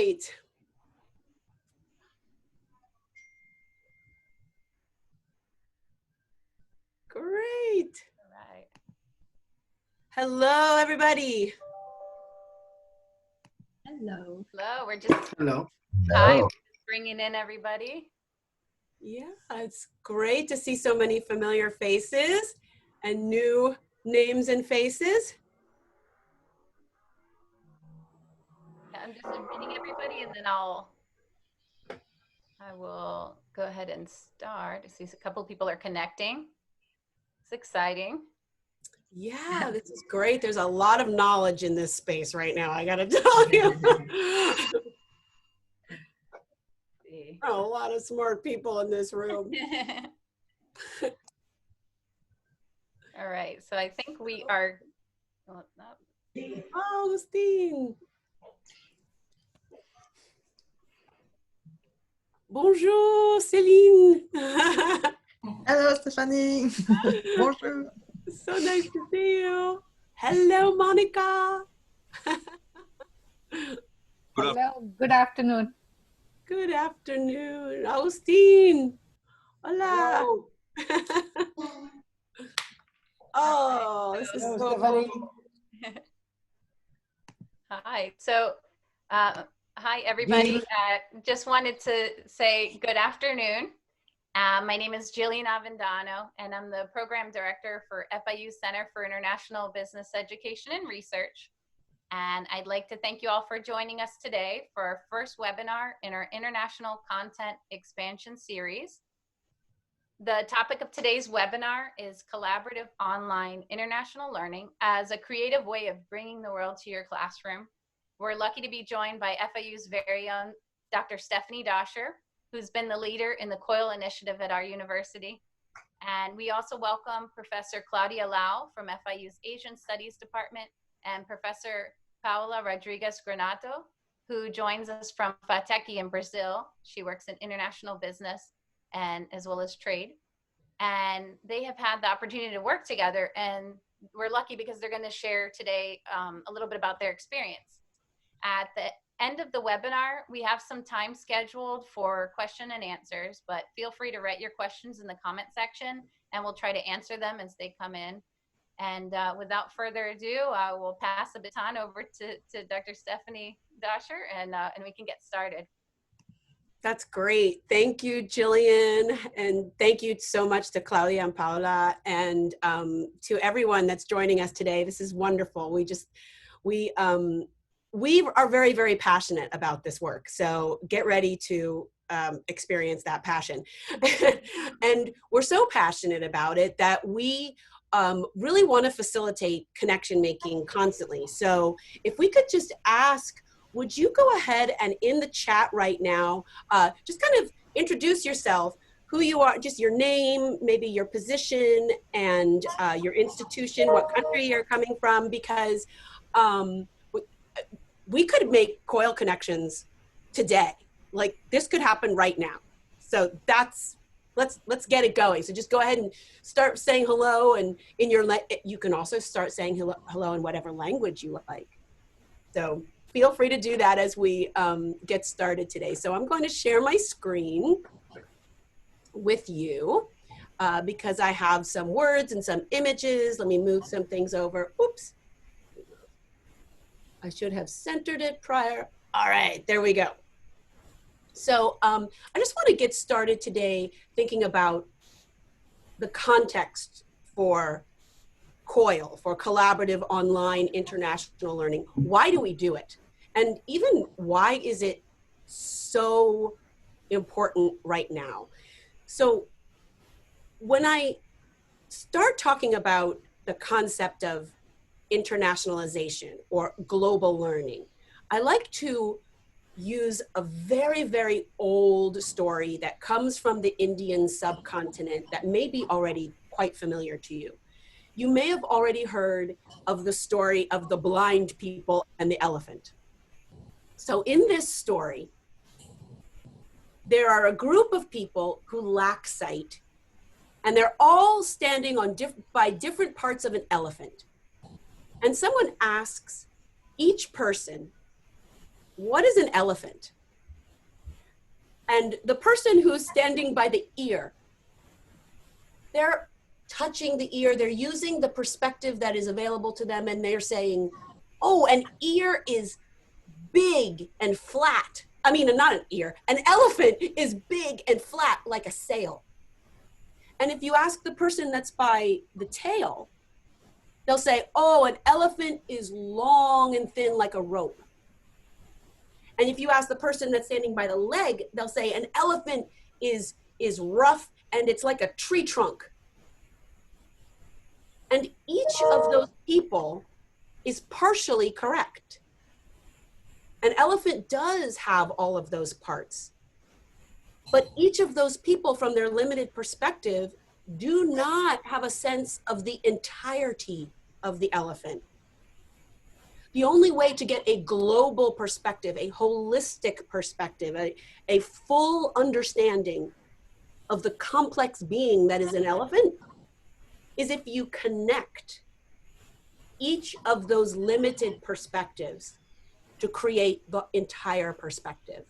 right. Great. All right. Hello, everybody. Hello. Hello. We're just Hello. hi. We're just bringing in everybody. Yeah, it's great to see so many familiar faces and new names and faces. I'm just inviting everybody, and then I will go ahead and start. I see a couple of people are connecting. It's exciting. Yeah, this is great. There's a lot of knowledge in this space right now, I gotta tell you. A lot of smart people in this room. All right, so I think we are. Augustine. Bonjour, Céline. Hello, Stephanie. Bonjour. So nice to see you. Hello, Monica. Hello. Good afternoon. Good afternoon, Augustine. Hola. Oh, this is so cool. Hi. So, hi, everybody. Just wanted to say good afternoon. My name is Jillian Avendano, and I'm the Program Director for FIU Center for International Business Education and Research. And I'd like to thank you all for joining us today for our first webinar in our International Content Expansion Series. The topic of today's webinar is Collaborative Online International Learning as a creative way of bringing the world to your classroom. We're lucky to be joined by FIU's very own Dr. Stephanie Doscher, who's been the leader in the Coil initiative at our university. And we also welcome Professor Claudia Lau from FIU's Asian Studies Department and Professor Paula Rodriguez Granato, who joins us from FATEC in Brazil. She works in international business and as well as trade. And they have had the opportunity to work together, and we're lucky because they're going to share today a little bit about their experience. At the end of the webinar, we have some time scheduled for question and answers, but feel free to write your questions in the comment section and we'll try to answer them as they come in. And without further ado, I will pass the baton over to Dr. Stephanie Doscher, and we can get started. That's great. Thank you, Jillian. And thank you so much to Claudia and Paula, and to everyone that's joining us today. This is wonderful. We are very, very passionate about this work. So get ready to experience that passion. And we're so passionate about it that we really want to facilitate connection making constantly. So if we could just ask, would you go ahead and in the chat right now, just kind of introduce yourself, who you are, just your name, maybe your position and your institution, what country you're coming from, because we could make Coil connections today. Like this could happen right now. So that's, let's get it going. So just go ahead and start saying hello, and in your, you can also start saying hello in whatever language you like. So feel free to do that as we get started today. So I'm going to share my screen with you because I have some words and some images. Let me move some things over. Oops. I should have centered it prior. All right, there we go. So I just want to get started today thinking about the context for Coil, for collaborative online international learning. Why do we do it? And even why is it so important right now? So when I start talking about the concept of internationalization or global learning, I like to use a very, very old story that comes from the Indian subcontinent that may be already quite familiar to you. You may have already heard of the story of the blind people and the elephant. So in this story, there are a group of people who lack sight, and they're all standing on by different parts of an elephant. And someone asks each person, what is an elephant? And the person who's standing by the ear, they're touching the ear, they're using the perspective that is available to them, and they're saying, oh, an ear is big and flat. I mean, not an ear, an elephant is big and flat like a sail. And if you ask the person that's by the tail, they'll say, oh, an elephant is long and thin like a rope. And if you ask the person that's standing by the leg, they'll say an elephant is rough and it's like a tree trunk. And each of those people is partially correct. An elephant does have all of those parts. But each of those people, from their limited perspective, do not have a sense of the entirety of the elephant. The only way to get a global perspective, a holistic perspective, a full understanding of the complex being that is an elephant is if you connect each of those limited perspectives to create the entire perspective.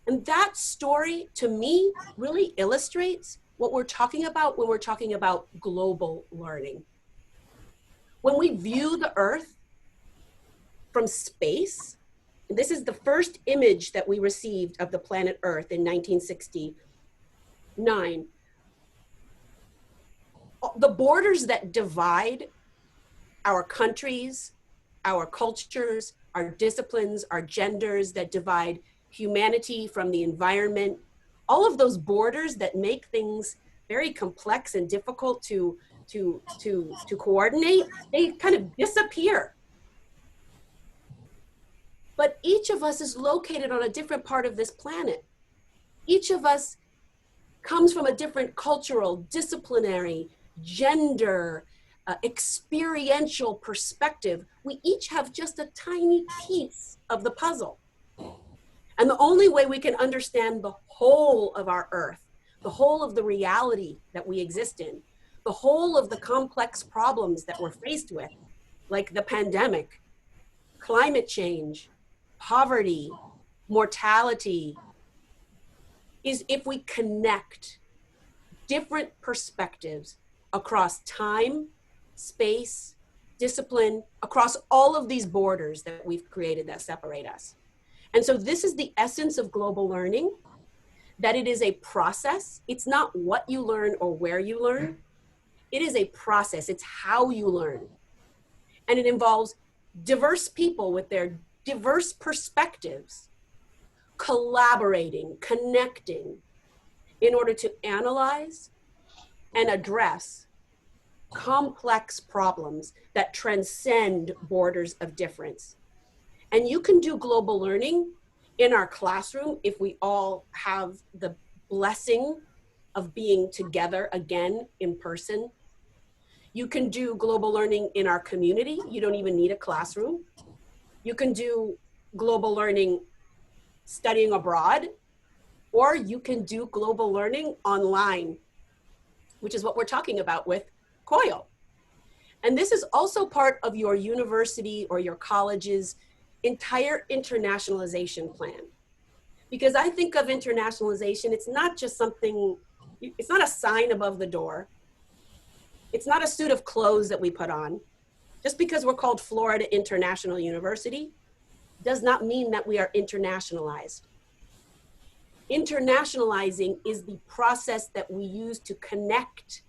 And that story, to me, really illustrates what we're talking about when we're talking about global learning. When we view the Earth from space, this is the first image that we received of the planet Earth in 1969. The borders that divide our countries, our cultures, our disciplines, our genders, that divide humanity from the environment, all of those borders that make things very complex and difficult to coordinate, they kind of disappear. But each of us is located on a different part of this planet. Each of us comes from a different cultural, disciplinary, gender, experiential perspective. We each have just a tiny piece of the puzzle. And the only way we can understand the whole of our Earth, the whole of the reality that we exist in, the whole of the complex problems that we're faced with, like the pandemic, climate change, poverty, mortality, is if we connect different perspectives across time, space, discipline, across all of these borders that we've created that separate us. And so this is the essence of global learning, that it is a process. It's not what you learn or where you learn. It is a process. It's how you learn. And it involves diverse people with their diverse perspectives, collaborating, connecting in order to analyze and address complex problems that transcend borders of difference. And you can do global learning in our classroom if we all have the blessing of being together again in person. You can do global learning in our community. You don't even need a classroom. You can do global learning studying abroad, or you can do global learning online, which is what we're talking about with Coil. And this is also part of your university or your college's entire internationalization plan. Because I think of internationalization, it's not just something, it's not a sign above the door. It's not a suit of clothes that we put on. Just because we're called Florida International University does not mean that we are internationalized. Internationalizing is the process that we use to connect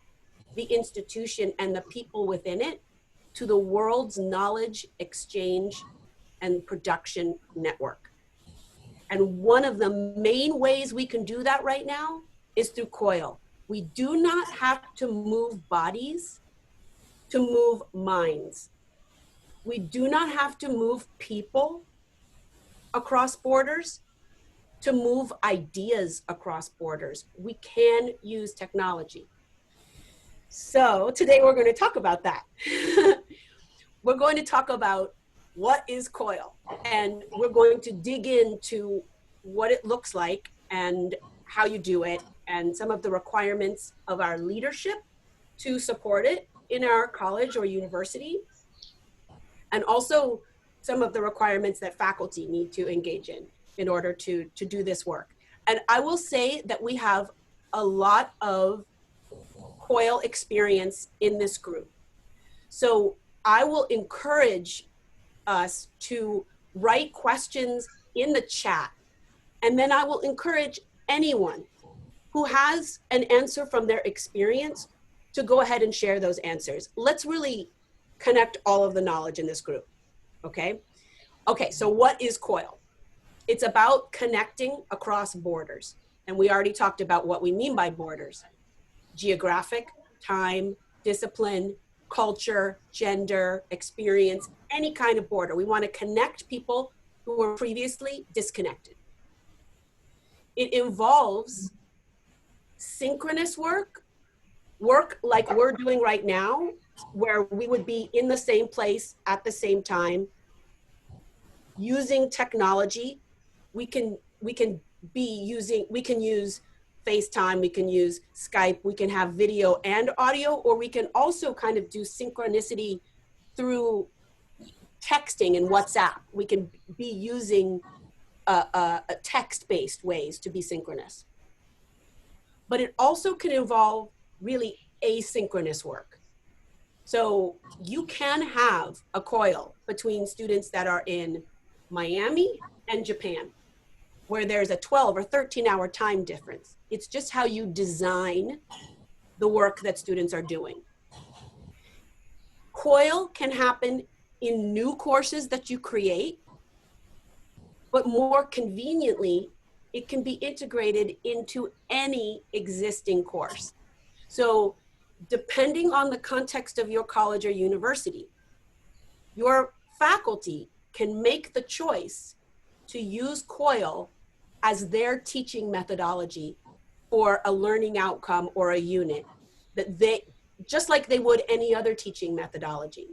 the institution and the people within it to the world's knowledge exchange and production network. And one of the main ways we can do that right now is through Coil. We do not have to move bodies to move minds. We do not have to move people across borders to move ideas across borders. We can use technology. So today we're going to talk about that. We're going to talk about what is Coil, and we're going to dig into what it looks like and how you do it and some of the requirements of our leadership to support it in our college or university. And also some of the requirements that faculty need to engage in order to do this work. And I will say that we have a lot of Coil experience in this group. So I will encourage us to write questions in the chat. And then I will encourage anyone who has an answer from their experience to go ahead and share those answers. Let's really connect all of the knowledge in this group, okay? Okay, so what is Coil? It's about connecting across borders. And we already talked about what we mean by borders: geographic, time, discipline, culture, gender, experience, any kind of border. We want to connect people who were previously disconnected. It involves synchronous work like we're doing right now, where we would be in the same place at the same time, using technology. We can use FaceTime, we can use Skype, we can have video and audio, or we can also kind of do synchronicity through texting and WhatsApp. We can be using a text-based ways to be synchronous. But it also can involve really asynchronous work. So you can have a Coil between students that are in Miami and Japan, where there's a 12 or 13-hour time difference. It's just how you design the work that students are doing. Coil can happen in new courses that you create, but more conveniently, it can be integrated into any existing course. So depending on the context of your college or university, your faculty can make the choice to use Coil as their teaching methodology for a learning outcome or a unit, that they, just like they would any other teaching methodology.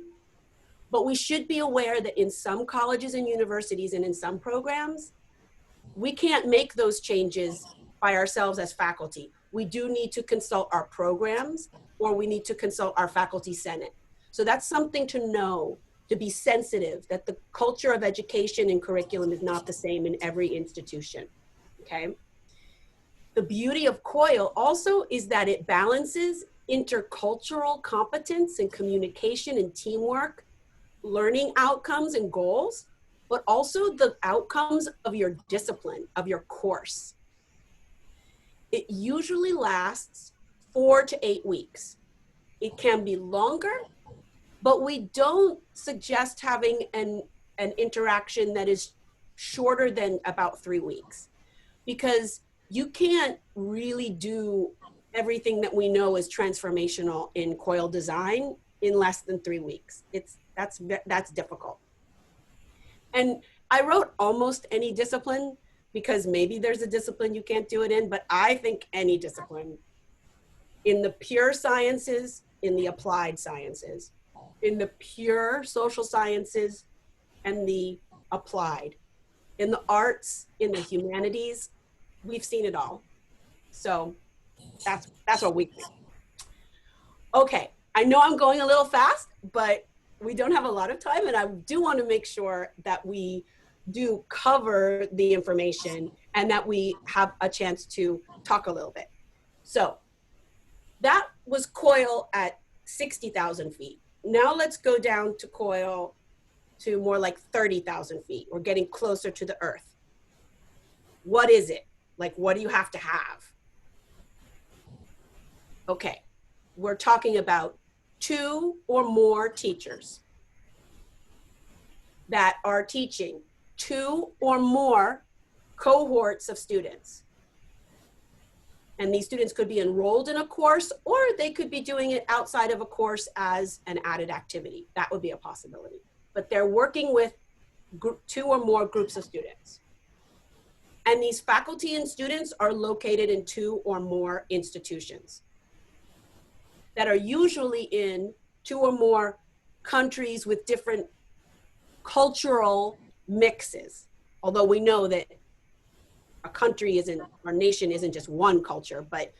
But we should be aware that in some colleges and universities and in some programs, we can't make those changes by ourselves as faculty. We do need to consult our programs, or we need to consult our faculty senate. So that's something to know, to be sensitive that the culture of education and curriculum is not the same in every institution, okay? The beauty of Coil also is that it balances intercultural competence and communication and teamwork, learning outcomes and goals, but also the outcomes of your discipline, of your course. It usually lasts 4 to 8 weeks. It can be longer, but we don't suggest having an interaction that is shorter than about 3 weeks, because you can't really do everything that we know is transformational in Coil design in less than 3 weeks. That's difficult. And I wrote almost any discipline, because maybe there's a discipline you can't do it in, but I think any discipline, in the pure sciences, in the applied sciences, in the pure social sciences and the applied, in the arts, in the humanities, we've seen it all. So that's what we think. Okay, I know I'm going a little fast, but we don't have a lot of time, and I do want to make sure that we do cover the information and that we have a chance to talk a little bit. So that was Coil at 60,000 feet. Now let's go down to Coil to more like 30,000 feet. We're getting closer to the earth. What is it? Like, what do you have to have? Okay, we're talking about 2 or more teachers that are teaching 2 or more cohorts of students. And these students could be enrolled in a course, or they could be doing it outside of a course as an added activity. That would be a possibility. But they're working with 2 or more groups of students. And these faculty and students are located in 2 or more institutions that are usually in 2 or more countries with different cultural mixes. Although we know that a country isn't, our nation isn't just one culture, but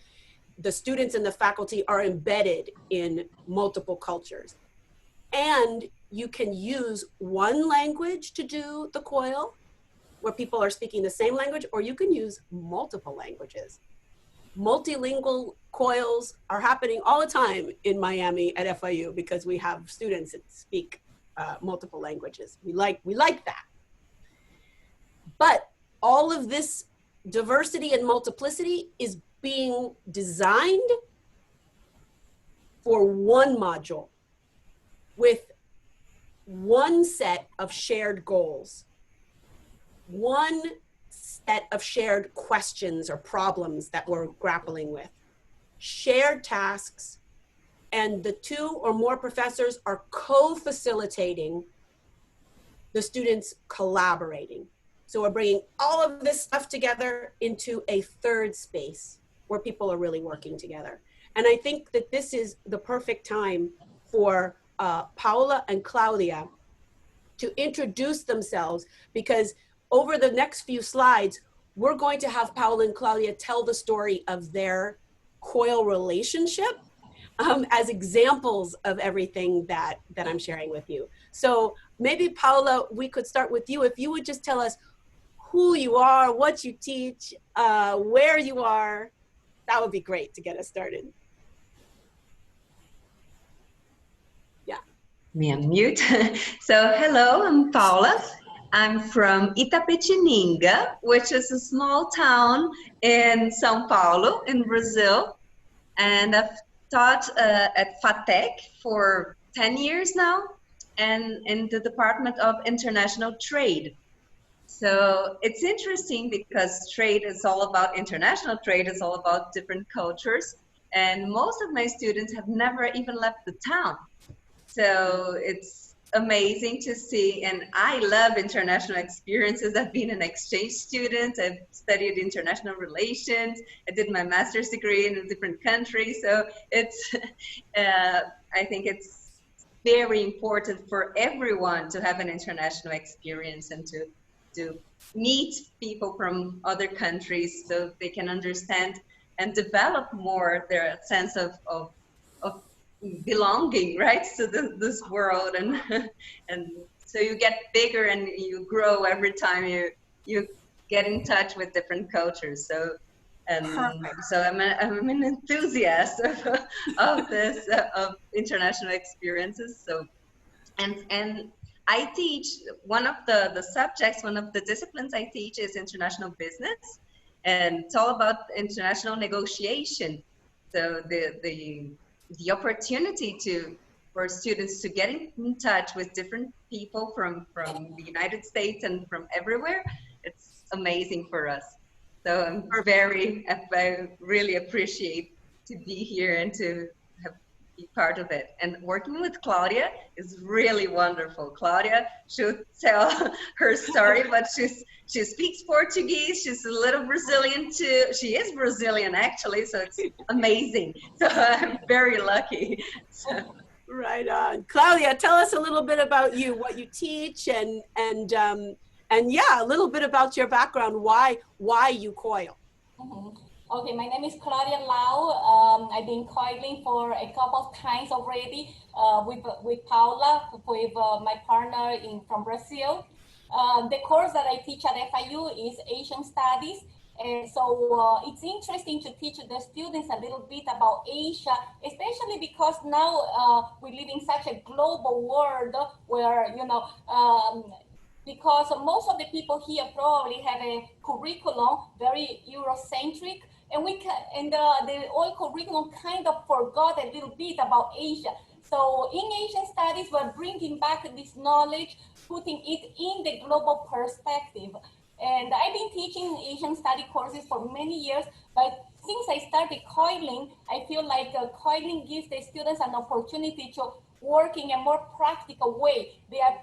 the students and the faculty are embedded in multiple cultures. And you can use one language to do the coil, where people are speaking the same language, or you can use multiple languages. Multilingual coils are happening all the time in Miami at FIU because we have students that speak multiple languages. We like that. But all of this diversity and multiplicity is being designed for one module with one set of shared goals, one set of shared questions or problems that we're grappling with, shared tasks, and the two or more professors are co-facilitating the students collaborating. So we're bringing all of this stuff together into a third space where people are really working together. And I think that this is the perfect time for Paola and Claudia to introduce themselves, because over the next few slides, we're going to have Paola and Claudia tell the story of their Coil relationship as examples of everything that I'm sharing with you. So maybe Paola, we could start with you. If you would just tell us who you are, what you teach, where you are, that would be great to get us started. Yeah. Me unmute. So hello, I'm Paula. I'm from Itapetininga, which is a small town in São Paulo in Brazil. And I've taught at FATEC for 10 years now, and in the Department of International Trade. So it's interesting because trade is all about international trade, is all about different cultures. And most of my students have never even left the town. So it's amazing to see, and I love international experiences. I've been an exchange student, I've studied international relations, I did my master's degree in a different country. So it's, I think it's very important for everyone to have an international experience and to meet people from other countries so they can understand and develop more their sense of belonging, right, to this world, and so you get bigger and you grow every time you get in touch with different cultures. So so I'm an enthusiast of this of international experiences. So and I teach one of the subjects, one of the disciplines I teach is international business, and it's all about international negotiation. So the opportunity for students to get in touch with different people from the United States and from everywhere, it's amazing for us. So I really appreciate to be here and to be part of it. And working with Claudia is really wonderful. Claudia should tell her story, but she speaks Portuguese. She's a little Brazilian too. She is Brazilian actually, so it's amazing. So I'm very lucky. So. Right on. Claudia, tell us a little bit about you, what you teach, and yeah, a little bit about your background, why you coil. Mm-hmm. Okay, my name is Claudia Lau. I've been coiling for a couple of times already with Paula, with my partner from Brazil. The course that I teach at FIU is Asian Studies. And so it's interesting to teach the students a little bit about Asia, especially because now we live in such a global world where, because most of the people here probably have a curriculum very Eurocentric, and the old curriculum kind of forgot a little bit about Asia. So in Asian Studies, we're bringing back this knowledge, putting it in the global perspective. And I've been teaching Asian study courses for many years, but since I started coiling, I feel like coiling gives the students an opportunity to work in a more practical way. They are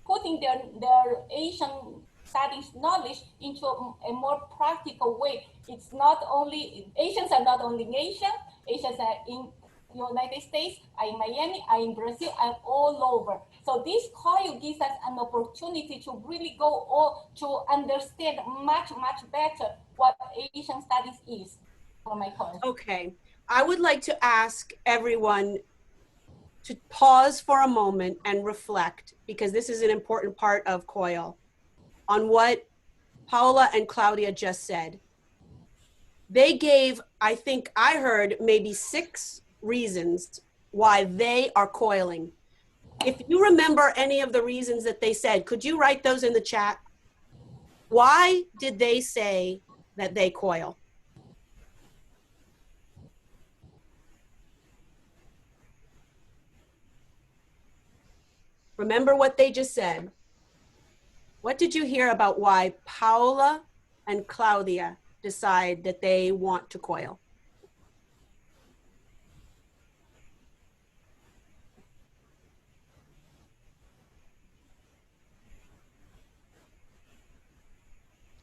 putting their Asian studies knowledge into a more practical way. It's not only, Asians are not only in Asia, Asians are in United States, are in Miami, are in Brazil, and all over. So this Coil gives us an opportunity to really to understand much better what Asian studies is for my course. Okay, I would like to ask everyone to pause for a moment and reflect, because this is an important part of Coil, on what Paola and Claudia just said. They gave, I think I heard maybe 6 reasons why they are coiling. If you remember any of the reasons that they said, could you write those in the chat? Why did they say that they coil? Remember what they just said. What did you hear about why Paola and Claudia decide that they want to coil?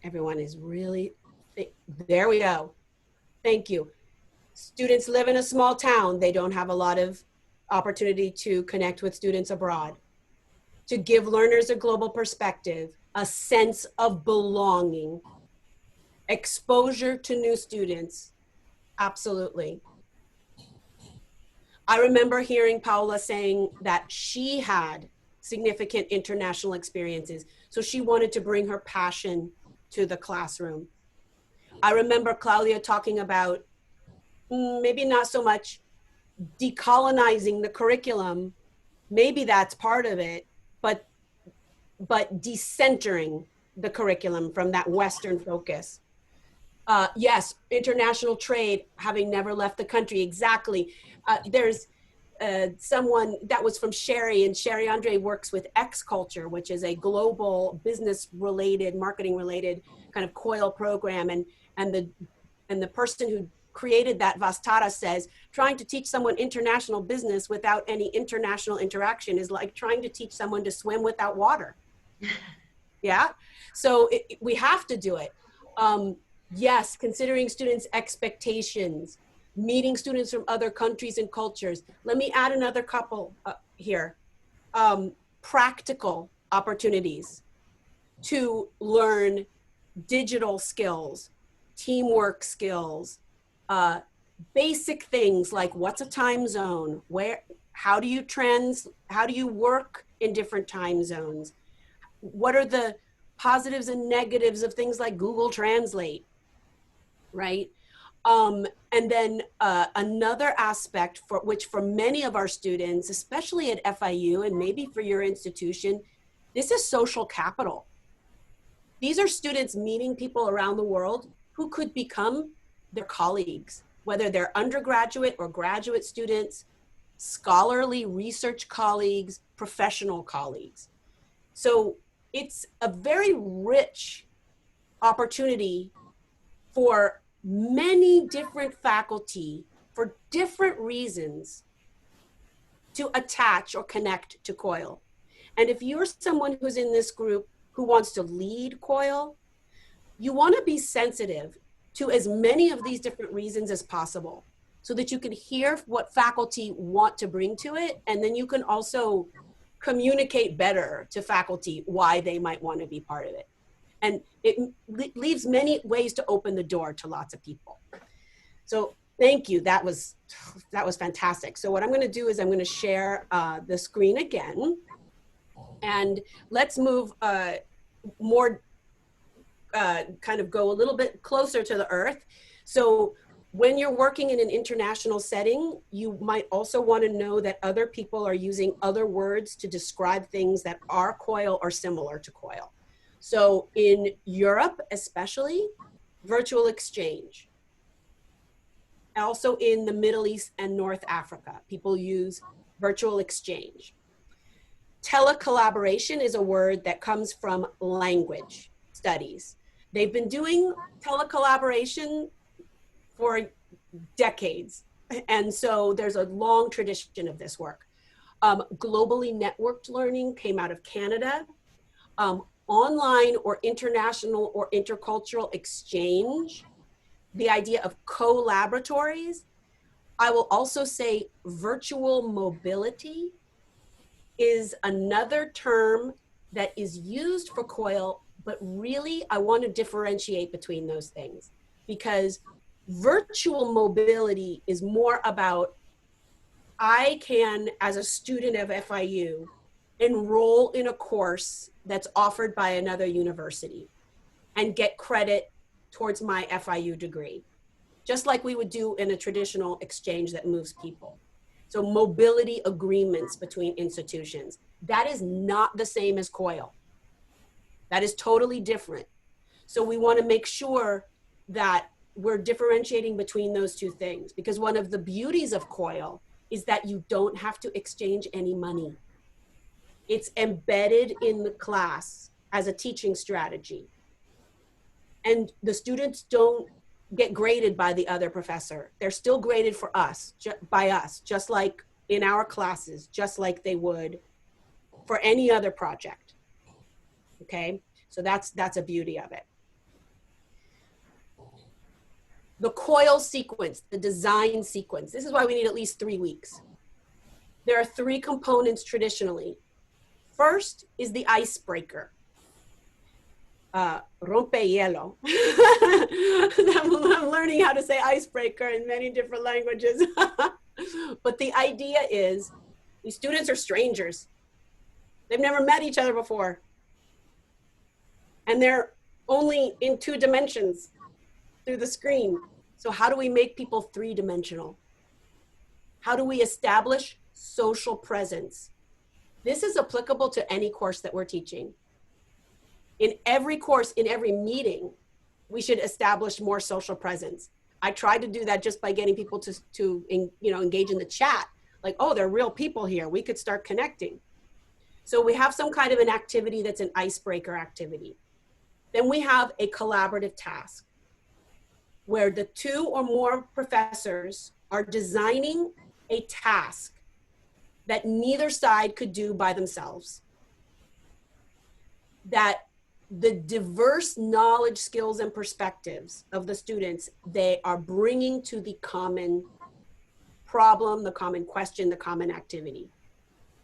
Everyone is really, there we go. Thank you. Students live in a small town. They don't have a lot of opportunity to connect with students abroad. To give learners a global perspective, a sense of belonging, exposure to new students. Absolutely. I remember hearing Paola saying that she had significant international experiences, so she wanted to bring her passion to the classroom. I remember Claudia talking about maybe not so much decolonizing the curriculum, maybe that's part of it, but decentering the curriculum from that Western focus. Yes, international trade, having never left the country, exactly. There's someone that was from Sherry, and Sherry Andre works with X Culture, which is a global business related, marketing related kind of Coil program. And the person who created that, Vastara, says, trying to teach someone international business without any international interaction is like trying to teach someone to swim without water. Yeah, so we have to do it. Yes, considering students' expectations, meeting students from other countries and cultures. Let me add another couple here. Practical opportunities to learn digital skills, teamwork skills, basic things like what's a time zone, how do you work in different time zones? What are the positives and negatives of things like Google Translate, right? And then another aspect for which for many of our students, especially at FIU and maybe for your institution, this is social capital. These are students meeting people around the world who could become their colleagues, whether they're undergraduate or graduate students, scholarly research colleagues, professional colleagues. So it's a very rich opportunity for many different faculty for different reasons to attach or connect to Coil. And if you're someone who's in this group who wants to lead Coil, you want to be sensitive to as many of these different reasons as possible so that you can hear what faculty want to bring to it. And then you can also communicate better to faculty why they might want to be part of it. And it leaves many ways to open the door to lots of people. So thank you, that was fantastic. So what I'm gonna do is I'm gonna share the screen again, and let's move more, kind of go a little bit closer to the earth. So when you're working in an international setting, you might also want to know that other people are using other words to describe things that are Coil or similar to Coil. So in Europe, especially, virtual exchange. Also in the Middle East and North Africa, people use virtual exchange. Telecollaboration is a word that comes from language studies. They've been doing telecollaboration for decades. And so there's a long tradition of this work. Globally networked learning came out of Canada. Online or international or intercultural exchange, the idea of co-laboratories. I will also say virtual mobility is another term that is used for Coil, but really I want to differentiate between those things, because virtual mobility is more about I can, as a student of FIU, enroll in a course that's offered by another university and get credit towards my FIU degree, just like we would do in a traditional exchange that moves people. So mobility agreements between institutions. That is not the same as COIL. That is totally different. So we want to make sure that we're differentiating between those two things, because one of the beauties of COIL is that you don't have to exchange any money. It's embedded in the class as a teaching strategy. And the students don't get graded by the other professor. They're still graded for us, by us, just like in our classes, just like they would for any other project. Okay, so that's a beauty of it. The COIL sequence, the design sequence. This is why we need at least 3 weeks. There are 3 components traditionally. First is the icebreaker. Rompehielo. I'm learning how to say icebreaker in many different languages. But the idea is these students are strangers. They've never met each other before. And they're only in 2 dimensions through the screen. So how do we make people 3-dimensional? How do we establish social presence? This is applicable to any course that we're teaching. In every course, in every meeting, we should establish more social presence. I tried to do that just by getting people to engage in the chat. Like, oh, there are real people here. We could start connecting. So we have some kind of an activity that's an icebreaker activity. Then we have a collaborative task where the 2 or more professors are designing a task that neither side could do by themselves. That the diverse knowledge, skills, and perspectives of the students, they are bringing to the common problem, the common question, the common activity.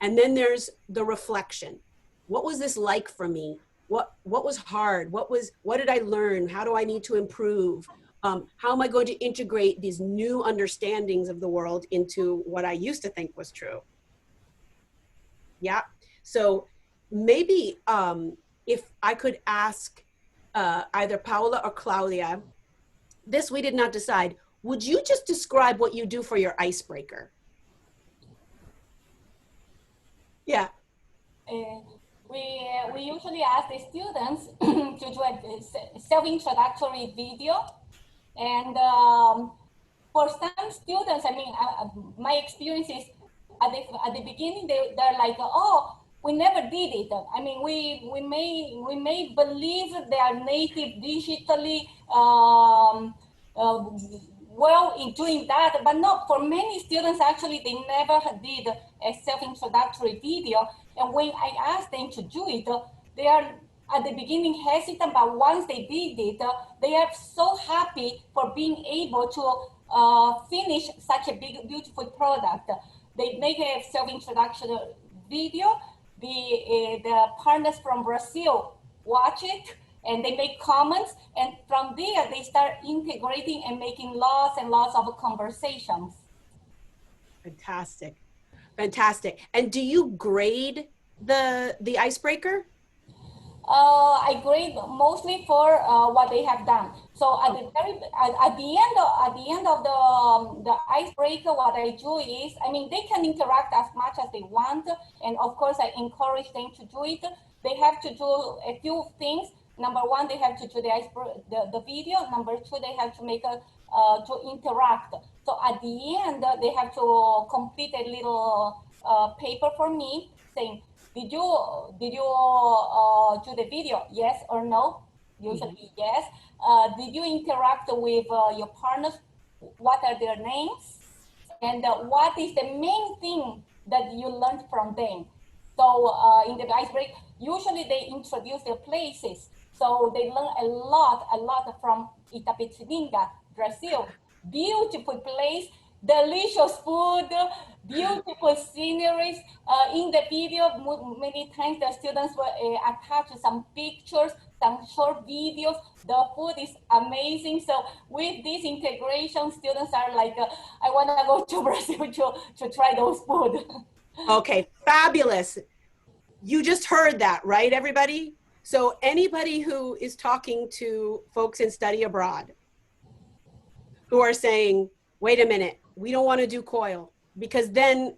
And then there's the reflection. What was this like for me? What was hard? What did I learn? How do I need to improve? How am I going to integrate these new understandings of the world into what I used to think was true? Yeah, so maybe if I could ask either Paola or Claudia, this we did not decide, would you just describe what you do for your icebreaker? Yeah. We usually ask the students to do a self-introductory video. And for some students, I mean, my experience is at the beginning, they're like, oh, we never did it. I mean, we may believe they are native digitally well in doing that, but not for many students. Actually, they never did a self-introductory video. And when I asked them to do it, they are at the beginning hesitant, but once they did it, they are so happy for being able to finish such a big, beautiful product. They make a self-introduction video. The partners from Brazil watch it and they make comments, and from there they start integrating and making lots and lots of conversations. Fantastic, fantastic. And do you grade the icebreaker? I grade mostly for what they have done. So at the end of the icebreaker, what I do is, I mean, they can interact as much as they want, and of course I encourage them to do it. They have to do a few things. Number 1, they have to do the video. Number 2, they have to make to interact. So at the end, they have to complete a little paper for me saying, did you do the video? Yes or no? Usually yes. Did you interact with your partners? What are their names? And what is the main thing that you learned from them? So in the icebreaker, usually they introduce their places. So they learn a lot from Itapetininga, Brazil. Beautiful place. delicious food, beautiful sceneries. In the video, many times the students will attach some pictures, some short videos. The food is amazing. So with this integration, students are like, I want to go to Brazil to try those food. Okay, fabulous. You just heard that, right, everybody? So anybody who is talking to folks in study abroad who are saying, wait a minute, we don't want to do COIL, because then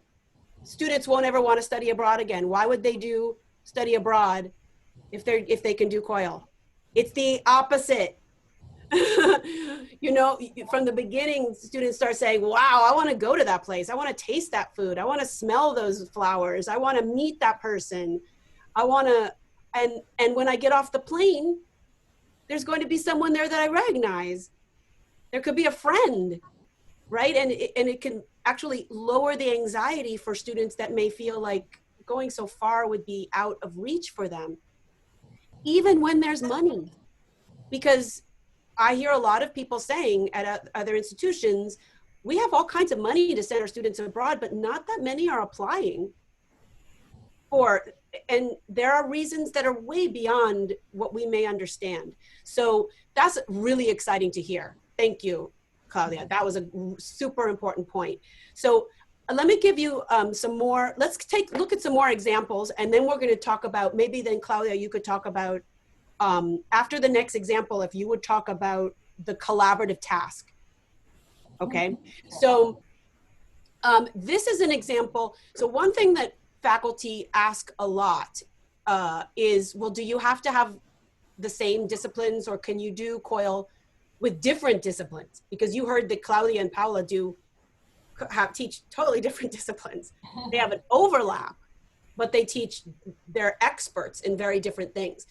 students won't ever want to study abroad again. Why would they do study abroad if they can do COIL? It's the opposite. You know, from the beginning, students start saying, wow, I want to go to that place. I want to taste that food. I want to smell those flowers. I want to meet that person. I want to, and when I get off the plane, there's going to be someone there that I recognize. There could be a friend, right? And it can actually lower the anxiety for students that may feel like going so far would be out of reach for them, even when there's money. Because I hear a lot of people saying at other institutions, we have all kinds of money to send our students abroad, but not that many are applying for, and there are reasons that are way beyond what we may understand. So that's really exciting to hear. Thank you, Claudia. That was a super important point. So let me give you some more, let's look at some more examples, and then we're going to talk about, maybe then Claudia, you could talk about, after the next example, if you would talk about the collaborative task. Okay, so this is an example. So one thing that faculty ask a lot is, well, do you have to have the same disciplines, or can you do COIL with different disciplines? Because you heard that Claudia and Paula teach totally different disciplines. They have an overlap, but they're experts in very different things.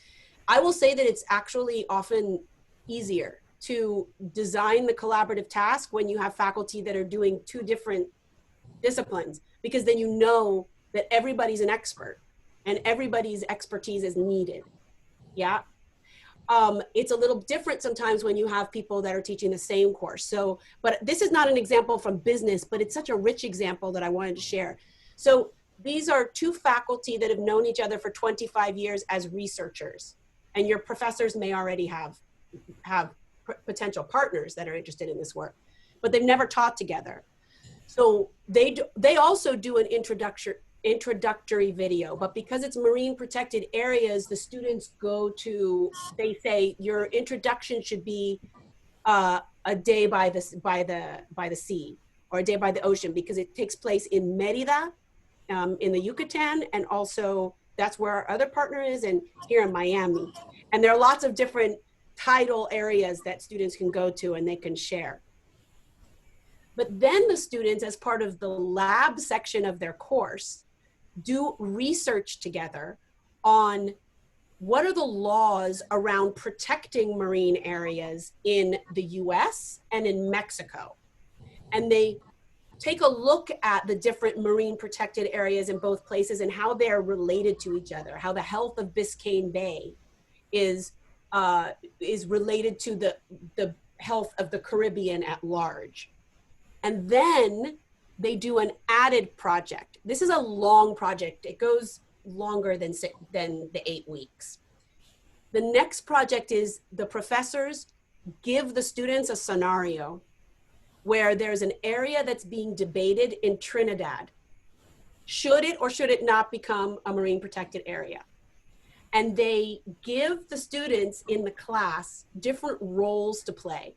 I will say that it's actually often easier to design the collaborative task when you have faculty that are doing two different disciplines, because then you know that everybody's an expert and everybody's expertise is needed. Yeah. It's a little different sometimes when you have people that are teaching the same course. So, but this is not an example from business, but it's such a rich example that I wanted to share. So these are two faculty that have known each other for 25 years as researchers, and your professors may already have potential partners that are interested in this work, but they've never taught together. So they also do an introductory video, but because it's marine protected areas, the students they say your introduction should be a day by the sea, or a day by the ocean, because it takes place in Merida, in the Yucatan, and also that's where our other partner is, and here in Miami. And there are lots of different tidal areas that students can go to and they can share. But then the students, as part of the lab section of their course, do research together on what are the laws around protecting marine areas in the US and in Mexico. And they take a look at the different marine protected areas in both places and how they're related to each other, how the health of Biscayne Bay is related to the health of the Caribbean at large. And then they do an added project. This is a long project. It goes longer than the 8 weeks. The next project is the professors give the students a scenario where there's an area that's being debated in Trinidad. Should it or should it not become a marine protected area? And they give the students in the class different roles to play.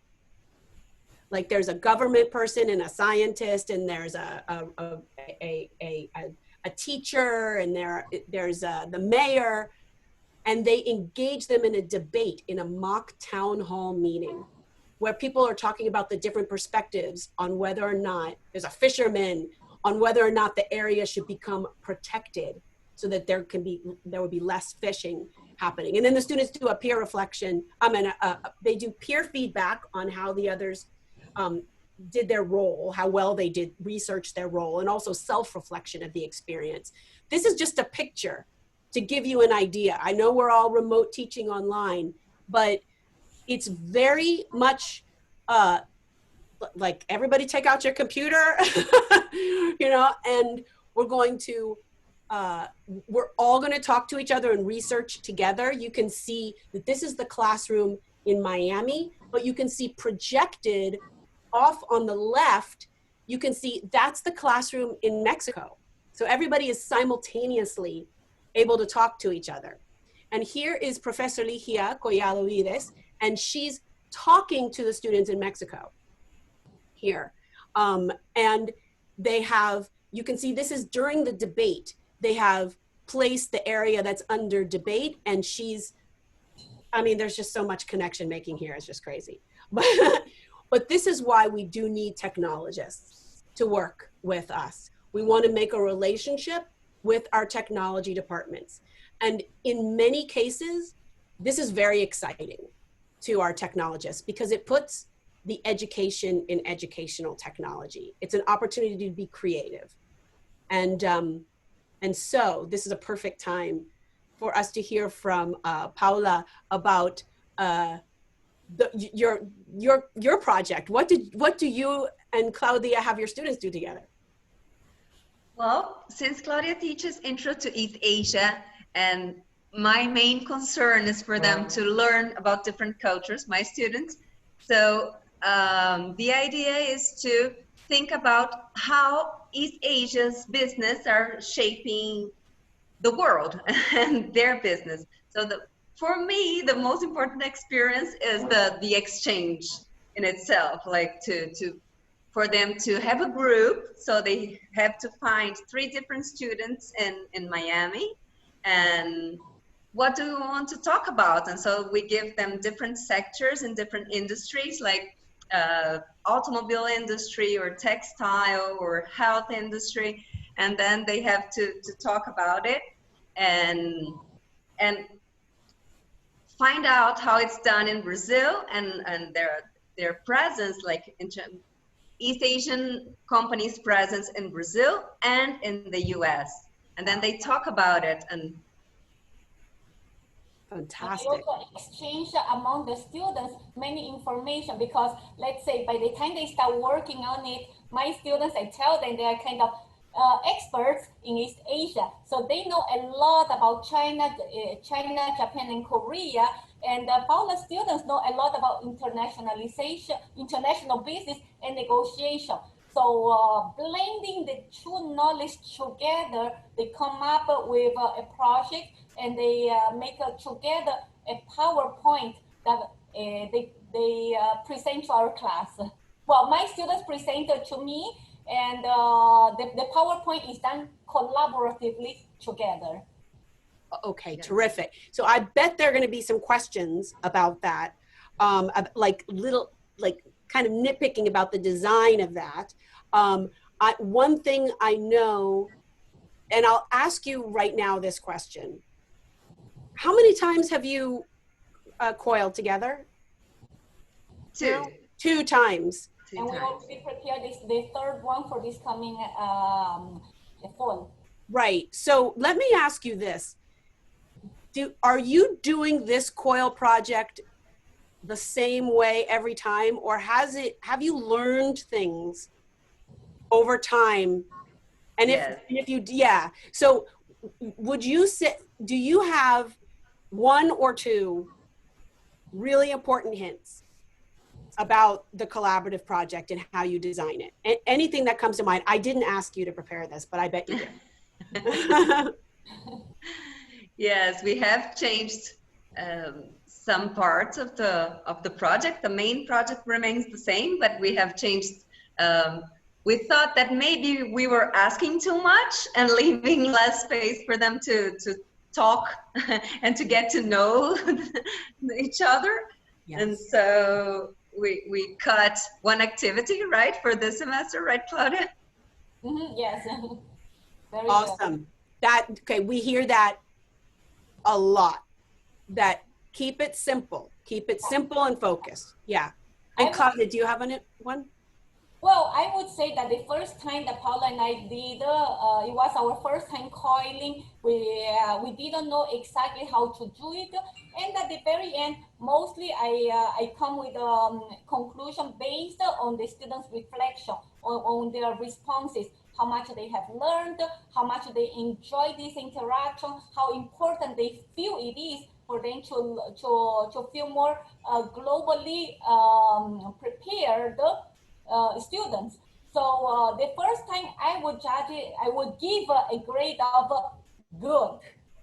Like there's a government person and a scientist, and there's a teacher, and there's the mayor, and they engage them in a debate in a mock town hall meeting where people are talking about the different perspectives on whether or not there's a fisherman, on whether or not the area should become protected so that there would be less fishing happening. And then the students do a peer reflection. They do peer feedback on how the others did their role, how well they did research their role, and also self-reflection of the experience. This is just a picture to give you an idea. I know we're all remote teaching online, but it's very much like everybody take out your computer, and we're going to, we're all going to talk to each other and research together. You can see that this is the classroom in Miami, but you can see projected off on the left, you can see that's the classroom in Mexico. So everybody is simultaneously able to talk to each other. And here is Professor Ligia Collado Vides, and she's talking to the students in Mexico here. And they have, you can see this is during the debate. They have placed the area that's under debate, and she's, I mean, there's just so much connection making here. It's just crazy. But this is why we do need technologists to work with us. We want to make a relationship with our technology departments. And in many cases, this is very exciting to our technologists because it puts the education in educational technology. It's an opportunity to be creative. And so this is a perfect time for us to hear from Paula about your project. What do you and Claudia have your students do together? Well, since Claudia teaches Intro to East Asia, and my main concern is for them to learn about different cultures, my students. So the idea is to think about how East Asia's business are shaping the world and their business. So for me, the most important experience is the exchange in itself, like for them to have a group. So they have to find 3 different students in Miami, and what do we want to talk about? And so we give them different sectors in different industries, like automobile industry or textile or health industry, and then they have to talk about it and find out how it's done in Brazil and their presence, like East Asian companies' presence in Brazil and in the US. And then they talk about it. And fantastic. And they also exchange among the students many information, because let's say by the time they start working on it, my students, I tell them they are kind of experts in East Asia. So they know a lot about China, Japan, and Korea. And Paula students know a lot about internationalization, international business, and negotiation. So blending the two knowledge together, they come up with a project, and they make together a PowerPoint that they present to our class. Well, my students presented to me, and the PowerPoint is done collaboratively together. Okay, terrific. So I bet there are going to be some questions about that, like kind of nitpicking about the design of that. One thing I know, and I'll ask you right now this question. How many times have you coiled together? 2. 2 times. And we already prepared the 3rd one for this coming fall. Right. So let me ask you this. Are you doing this coil project the same way every time, or have you learned things over time? And if you, so would you say, do you have 1 or 2 really important hints about the collaborative project and how you design it? Anything that comes to mind? I didn't ask you to prepare this, but I bet you did. Yes, we have changed some parts of the project. The main project remains the same, but we have changed. We thought that maybe we were asking too much and leaving less space for them to talk and to get to know each other. Yes. And so we cut one activity, right, for this semester, right, Claudia? Mm-hmm, yes. Very awesome. Okay, we hear that a lot. That keep it simple and focused. Yeah. And Claudia, do you have one? Well, I would say that the first time that Paula and I did, it was our first time coiling. We didn't know exactly how to do it, and at the very end, mostly I come with a conclusion based on the students' reflection on their responses, how much they have learned, how much they enjoy this interaction, how important they feel it is for them to feel more globally prepared students. So the first time I would judge it, I would give a grade of good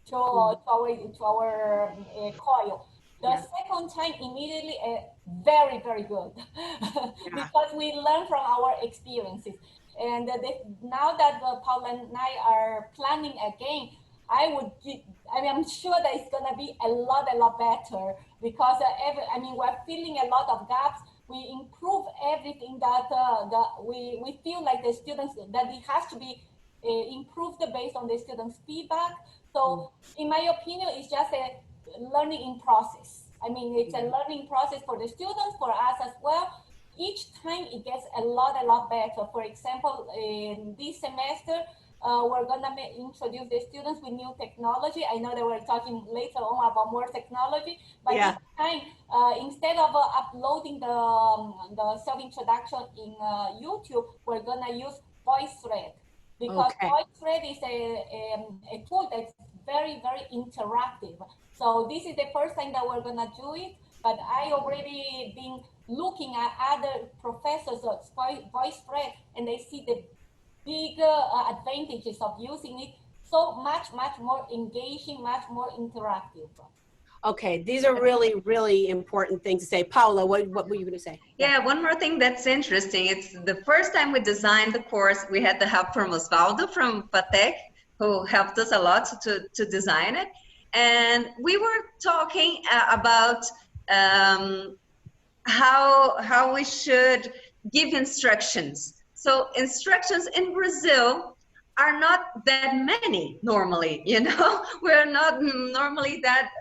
to our coil. The Yeah. second time, immediately, very, very good, Yeah. because we learn from our experiences. And now that Paula and I are planning again, I would give, I mean, I'm sure that it's gonna be a lot better because we're filling a lot of gaps. We improve everything that we feel like the students, that it has to be improved based on the students' feedback. So in my opinion, it's just a learning in process. I mean, it's a learning process for the students, for us as well. Each time it gets a lot better. For example, in this semester, we're gonna introduce the students with new technology. I know that we're talking later on about more technology, but Yeah. this time, instead of uploading the self-introduction in YouTube, we're gonna use VoiceThread, because Okay. VoiceThread is a tool that's very interactive. So this is the first time that we're gonna do it, but I already been looking at other professors of VoiceThread, and they see the big advantages of using it. So much more engaging, much more interactive. Okay. These are really, really important things to say. Paula, what were you going to say? Yeah, one more thing that's interesting. It's the first time we designed the course, we had the help from Osvaldo from Patek, who helped us a lot to design it. And we were talking about how we should give instructions. So instructions in Brazil are not that many normally, you know? We're not normally that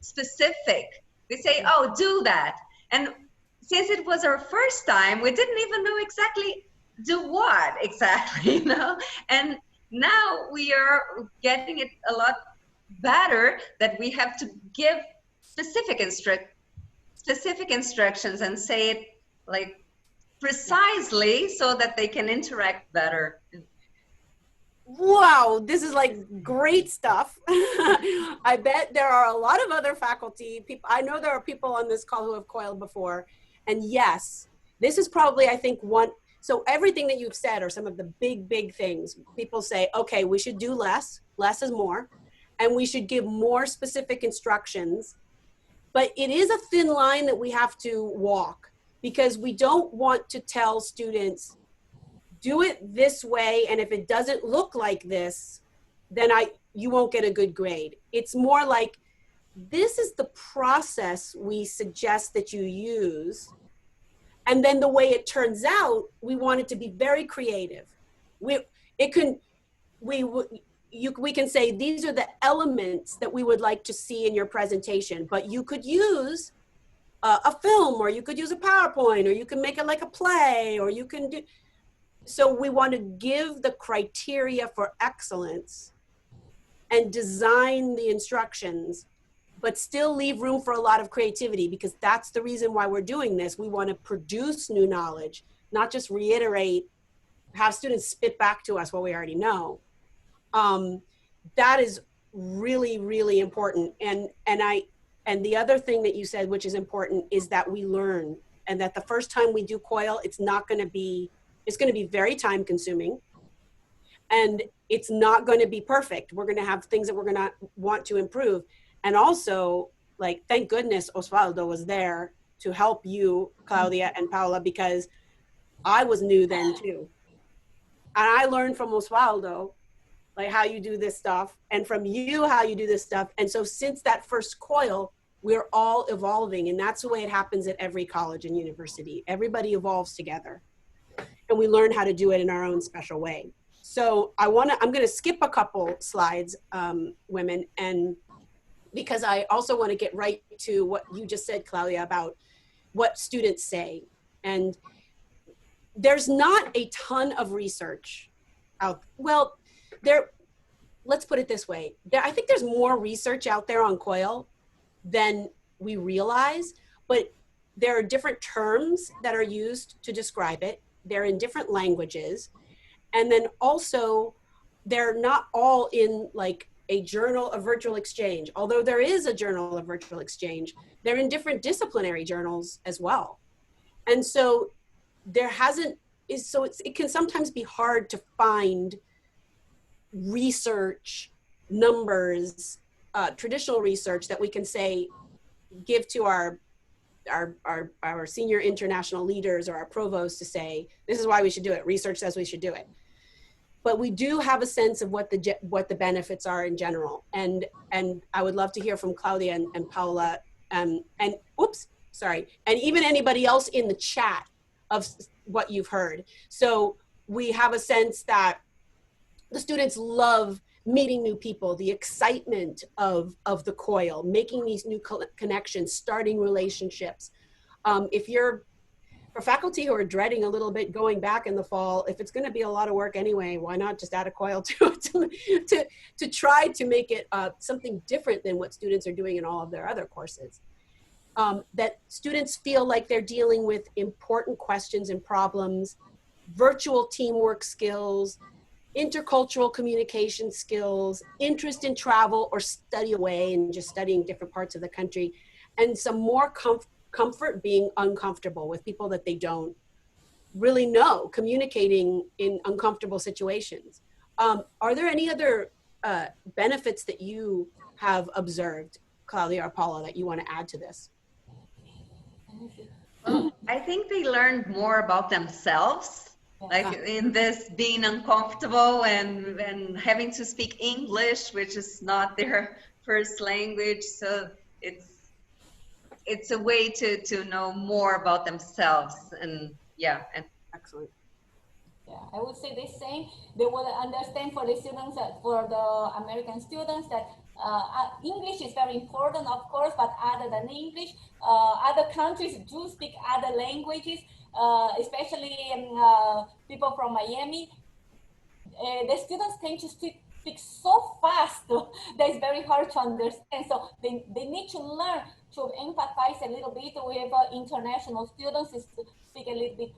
specific. We say, oh, do that. And since it was our first time, we didn't even know exactly do what exactly, you know? And now we are getting it a lot better, that we have to give specific instructions and say it like precisely so that they can interact better. Wow, this is like great stuff. I bet there are a lot of other faculty people. I know there are people on this call who have coiled before. And yes, this is probably, I think, one. So everything that you've said are some of the big things. People say, okay, we should do less. Less is more. And we should give more specific instructions. But it is a thin line that we have to walk, because we don't want to tell students, do it this way, and if it doesn't look like this, then you won't get a good grade. It's more like, this is the process we suggest that you use, and then the way it turns out, we want it to be very creative. We can say, these are the elements that we would like to see in your presentation, but you could use a film, or you could use a PowerPoint, or you can make it like a play, or you can do. So we want to give the criteria for excellence and design the instructions, but still leave room for a lot of creativity, because that's the reason why we're doing this. We want to produce new knowledge, not just reiterate, have students spit back to us what we already know. That is really important. And the other thing that you said, which is important, is that we learn, and that the first time we do COIL, it's going to be very time consuming, and it's not going to be perfect. We're going to have things that we're going to want to improve. And also, like, thank goodness Osvaldo was there to help you, Claudia and Paula, because I was new then too. And I learned from Osvaldo, like, how you do this stuff, and from you, how you do this stuff. And so since that first COIL, we're all evolving, and that's the way it happens at every college and university. Everybody evolves together, and we learn how to do it in our own special way. So I'm going to skip a couple slides, women, and because I also want to get right to what you just said, Claudia, about what students say. And there's not a ton of research out. Well, let's put it this way. I think there's more research out there on Coil than we realize, but there are different terms that are used to describe it. They're in different languages. And then also, they're not all in like a journal of virtual exchange. Although there is a journal of virtual exchange, they're in different disciplinary journals as well. And so it can sometimes be hard to find research numbers, traditional research that we can say, give to our senior international leaders or our provost to say, this is why we should do it. Research says we should do it. But we do have a sense of what the benefits are in general. And I would love to hear from Claudia and Paula, and even anybody else in the chat of what you've heard. So we have a sense that the students love meeting new people, the excitement of the Coil, making these new connections, starting relationships. For faculty who are dreading a little bit going back in the fall, if it's going to be a lot of work anyway, why not just add a Coil to it to try to make it something different than what students are doing in all of their other courses. That students feel like they're dealing with important questions and problems, virtual teamwork skills, intercultural communication skills, interest in travel or study away and just studying different parts of the country, and some more comfort being uncomfortable with people that they don't really know, communicating in uncomfortable situations. Are there any other benefits that you have observed, Claudia or Paula, that you want to add to this? Well, I think they learned more about themselves, like in this being uncomfortable and having to speak English, which is not their first language. So it's a way to know more about themselves. And Excellent. Yeah, I would say the same. They will understand for the students, for the American students, that English is very important, of course, but other than English, other countries do speak other languages, especially people from Miami. The students tend to speak so fast that it's very hard to understand. So they need to learn to empathize a little bit with international students, is to speak a little bit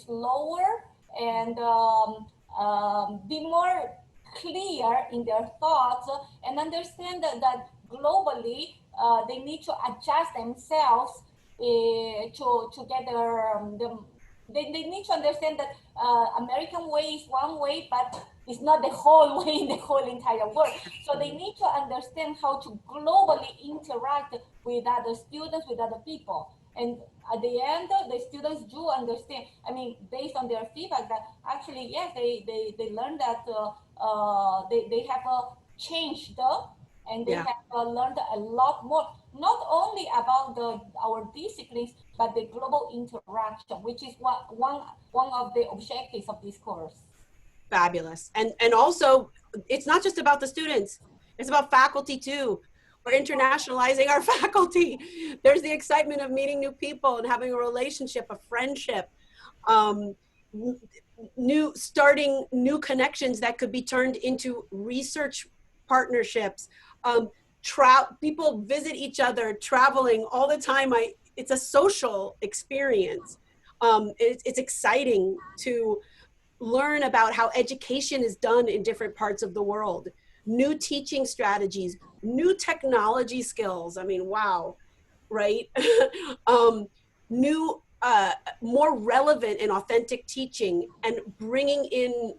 slower and be more clear in their thoughts, and understand that globally they need to adjust themselves to get they need to understand that American way is one way, but it's not the whole way in the whole entire world. So they need to understand how to globally interact with other students, with other people. And at the end, the students do understand, I mean, based on their feedback, that actually, yes, they learned that they have changed and they have learned a lot more, not only about our disciplines, but the global interaction, which is one of the objectives of this course. Fabulous. And also, it's not just about the students, it's about faculty too. We're internationalizing our faculty. There's the excitement of meeting new people and having a relationship, a friendship, starting new connections that could be turned into research partnerships. People visit each other, traveling all the time. It's a social experience. It's exciting to learn about how education is done in different parts of the world, new teaching strategies, new technology skills. I mean, wow, right? New, more relevant and authentic teaching, and bringing in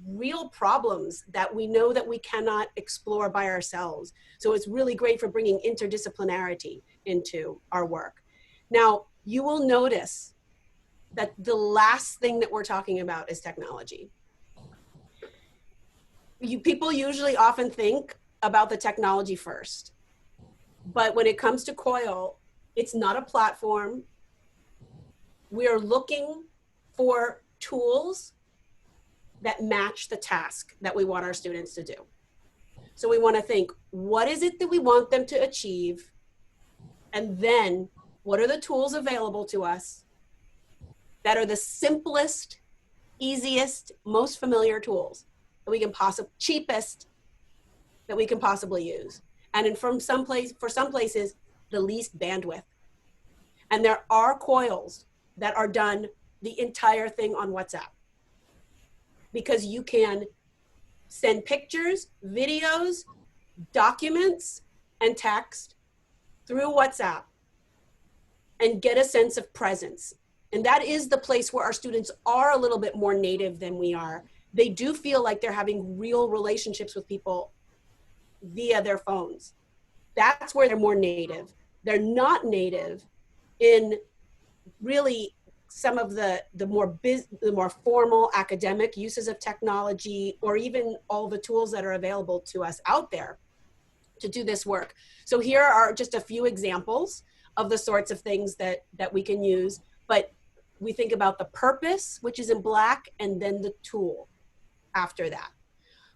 real problems that we know that we cannot explore by ourselves. So it's really great for bringing interdisciplinarity into our work. Now, you will notice that the last thing that we're talking about is technology. People usually often think about the technology first, but when it comes to Coil, it's not a platform. We are looking for tools that match the task that we want our students to do. So we want to think, what is it that we want them to achieve? And then what are the tools available to us that are the simplest, easiest, most familiar tools that we can cheapest that we can possibly use. And for some places, the least bandwidth. And there are coils that are done the entire thing on WhatsApp, because you can send pictures, videos, documents, and text through WhatsApp and get a sense of presence. And that is the place where our students are a little bit more native than we are. They do feel like they're having real relationships with people via their phones. That's where they're more native. They're not native in really some of the more formal academic uses of technology, or even all the tools that are available to us out there to do this work. So here are just a few examples of the sorts of things that we can use, but we think about the purpose, which is in black, and then the tool after that.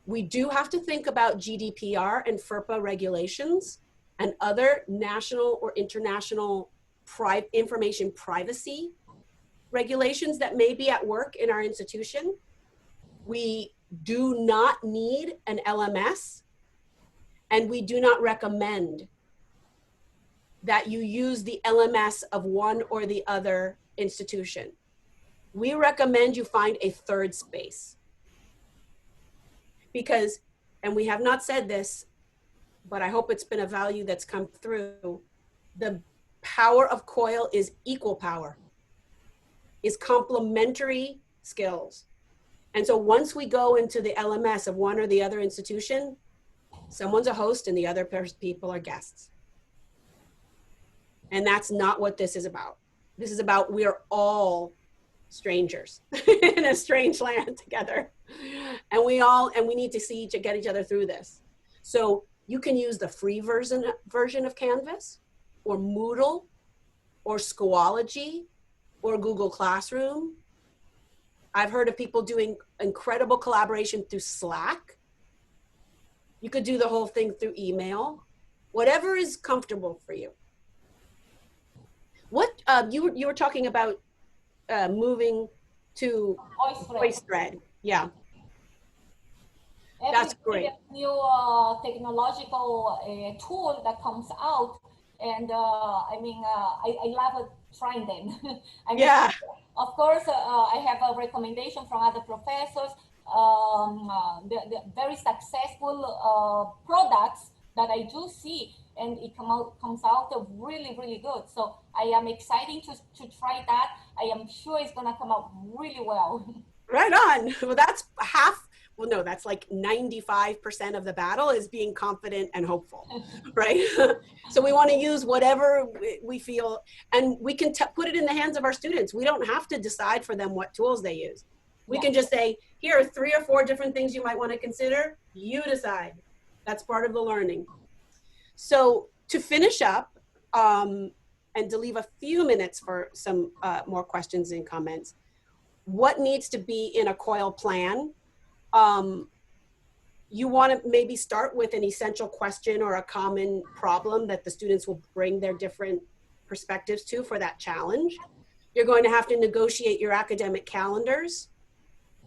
We do have to think about GDPR and FERPA regulations and other national or international information privacy regulations that may be at work in our institution. We do not need an LMS, and we do not recommend that you use the LMS of one or the other institution. We recommend you find a third space. Because, and we have not said this, but I hope it's been a value that's come through, the power of Coil is equal power, is complementary skills. And so once we go into the LMS of one or the other institution, someone's a host and the other people are guests. And that's not what this is about. This is about, we are all strangers in a strange land together. And we need to get each other through this. So you can use the free version of Canvas, or Moodle, or Schoology, or Google Classroom. I've heard of people doing incredible collaboration through Slack. You could do the whole thing through email, whatever is comfortable for you. What you were talking about moving to VoiceThread. Yeah. That's great. New technological tool that comes out, and I love trying them. Yeah. Of course, I have a recommendation from other professors. The very successful products that I do see, and it comes out really, really good. So I am excited to try that. I am sure it's gonna come out really well. Right on. Well, that's that's like 95% of the battle is being confident and hopeful, right? So we want to use whatever we feel, and we can put it in the hands of our students. We don't have to decide for them what tools they use. We can just say, here are 3 or 4 different things you might want to consider. You decide. That's part of the learning. So to finish up, and to leave a few minutes for some more questions and comments, what needs to be in a Coil plan? You want to maybe start with an essential question or a common problem that the students will bring their different perspectives to for that challenge. You're going to have to negotiate your academic calendars.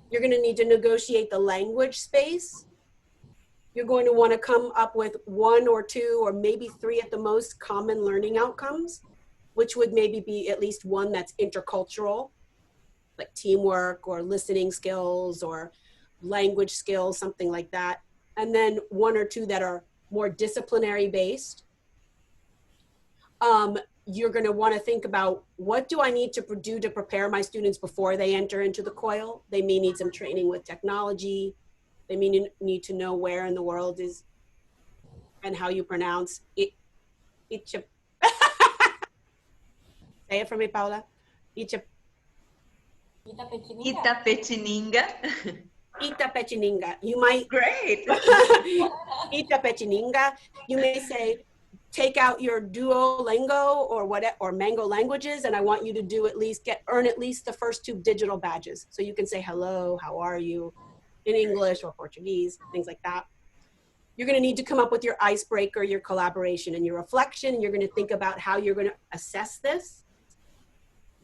You're going to need to negotiate the language space. You're going to want to come up with 1 or 2 or maybe 3 at the most common learning outcomes, which would maybe be at least one that's intercultural, like teamwork or listening skills or language skills, something like that. And then 1 or 2 that are more disciplinary based. You're going to want to think about, what do I need to do to prepare my students before they enter into the Coil? They may need some training with technology. They may need to know where in the world is and how you pronounce it. Say it for me, Paula. Itapetininga. Itapetininga. You might. Great. Itapetininga. You may say, take out your Duolingo or Mango languages, and I want you to do earn at least the first 2 digital badges. So you can say hello, how are you, in English or Portuguese, things like that. You're going to need to come up with your icebreaker, your collaboration, and your reflection. You're going to think about how you're going to assess this.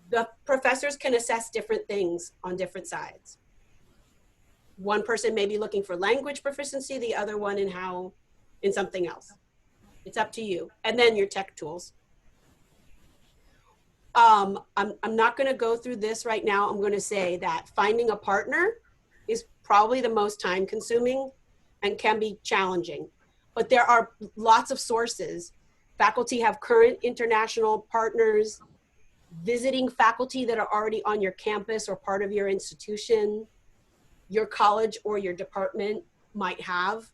The professors can assess different things on different sides. One person may be looking for language proficiency, the other one in something else. It's up to you. And then your tech tools. I'm not going to go through this right now. I'm going to say that finding a partner is probably the most time consuming and can be challenging. But there are lots of sources. Faculty have current international partners, visiting faculty that are already on your campus or part of your institution. Your college or your department might have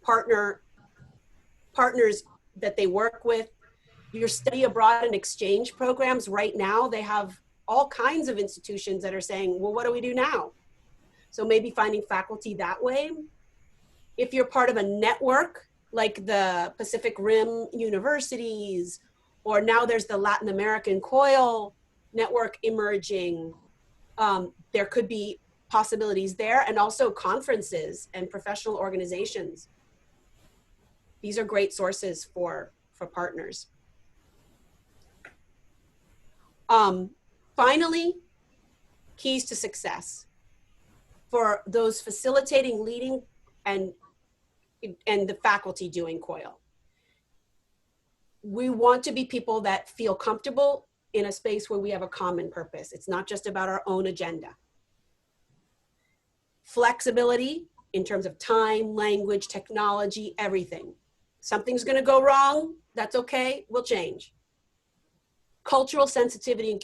partners that they work with. Your study abroad and exchange programs right now, they have all kinds of institutions that are saying, well, what do we do now? So maybe finding faculty that way. If you're part of a network like the Pacific Rim universities, or now there's the Latin American Coil network emerging, there could be possibilities there, and also conferences and professional organizations. These are great sources for partners. Finally, keys to success for those facilitating, leading, and the faculty doing COIL. We want to be people that feel comfortable in a space where we have a common purpose. It's not just about our own agenda. Flexibility in terms of time, language, technology, everything. Something's going to go wrong, that's okay, we'll change. Cultural sensitivity and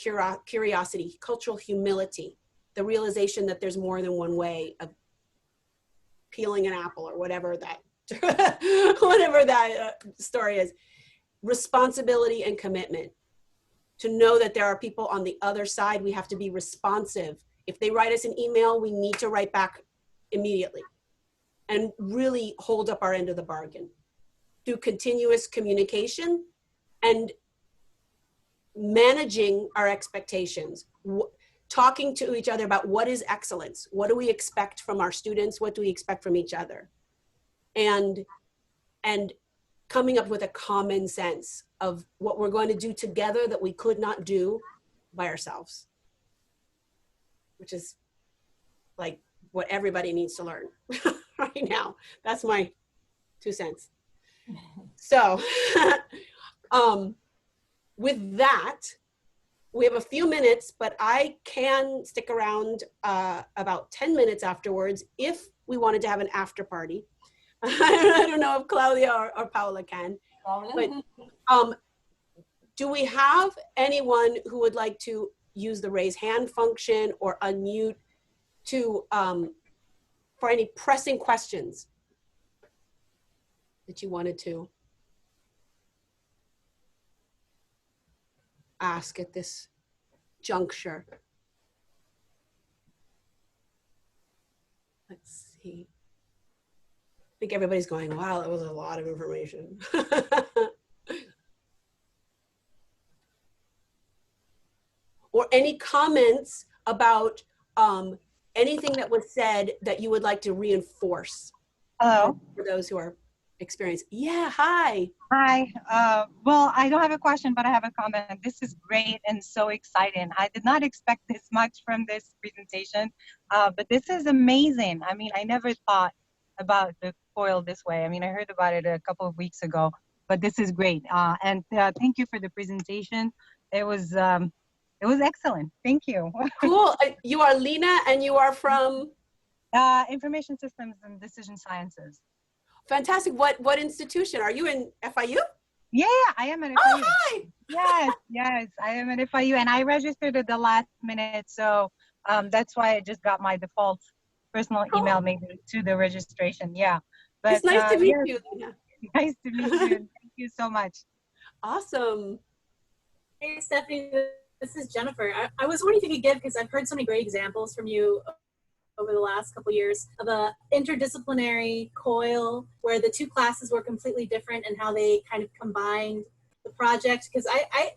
curiosity, cultural humility, the realization that there's more than one way of peeling an apple or whatever that story is. Responsibility and commitment, to know that there are people on the other side. We have to be responsive. If they write us an email, we need to write back immediately and really hold up our end of the bargain through continuous communication and managing our expectations, talking to each other about what is excellence, what do we expect from our students, what do we expect from each other, and coming up with a common sense of what we're going to do together that we could not do by ourselves, which is like what everybody needs to learn right now. That's my 2 cents. So with that, we have a few minutes, but I can stick around about 10 minutes afterwards if we wanted to have an after party. I don't know if Claudia or Paola can, but do we have anyone who would like to use the raise hand function or unmute to for any pressing questions that you wanted to ask at this juncture? Let's see. I think everybody's going, wow, that was a lot of information. Or any comments about anything that was said that you would like to reinforce? Hello. For those who are experienced. Yeah, hi. Hi. Well, I don't have a question, but I have a comment. This is great and so exciting. I did not expect this much from this presentation, but this is amazing. I mean, I never thought about the coil this way. I mean, I heard about it a couple of weeks ago, but this is great. And thank you for the presentation. It was excellent. Thank you. Cool. You are Lena, and you are from? Information Systems and Decision Sciences. Fantastic. What institution? Are you in FIU? Yeah, I am at FIU. Oh, hi. Yes, I am at FIU, and I registered at the last minute, so that's why I just got my default personal email maybe to the registration. Yeah, but it's nice to meet you, Lena. Nice to meet you. Thank you so much. Awesome. Hey, Stephanie, this is Jennifer. I was wondering if you could give, because I've heard so many great examples from you over the last couple of years of a interdisciplinary COIL where the two classes were completely different and how they kind of combined the project. Because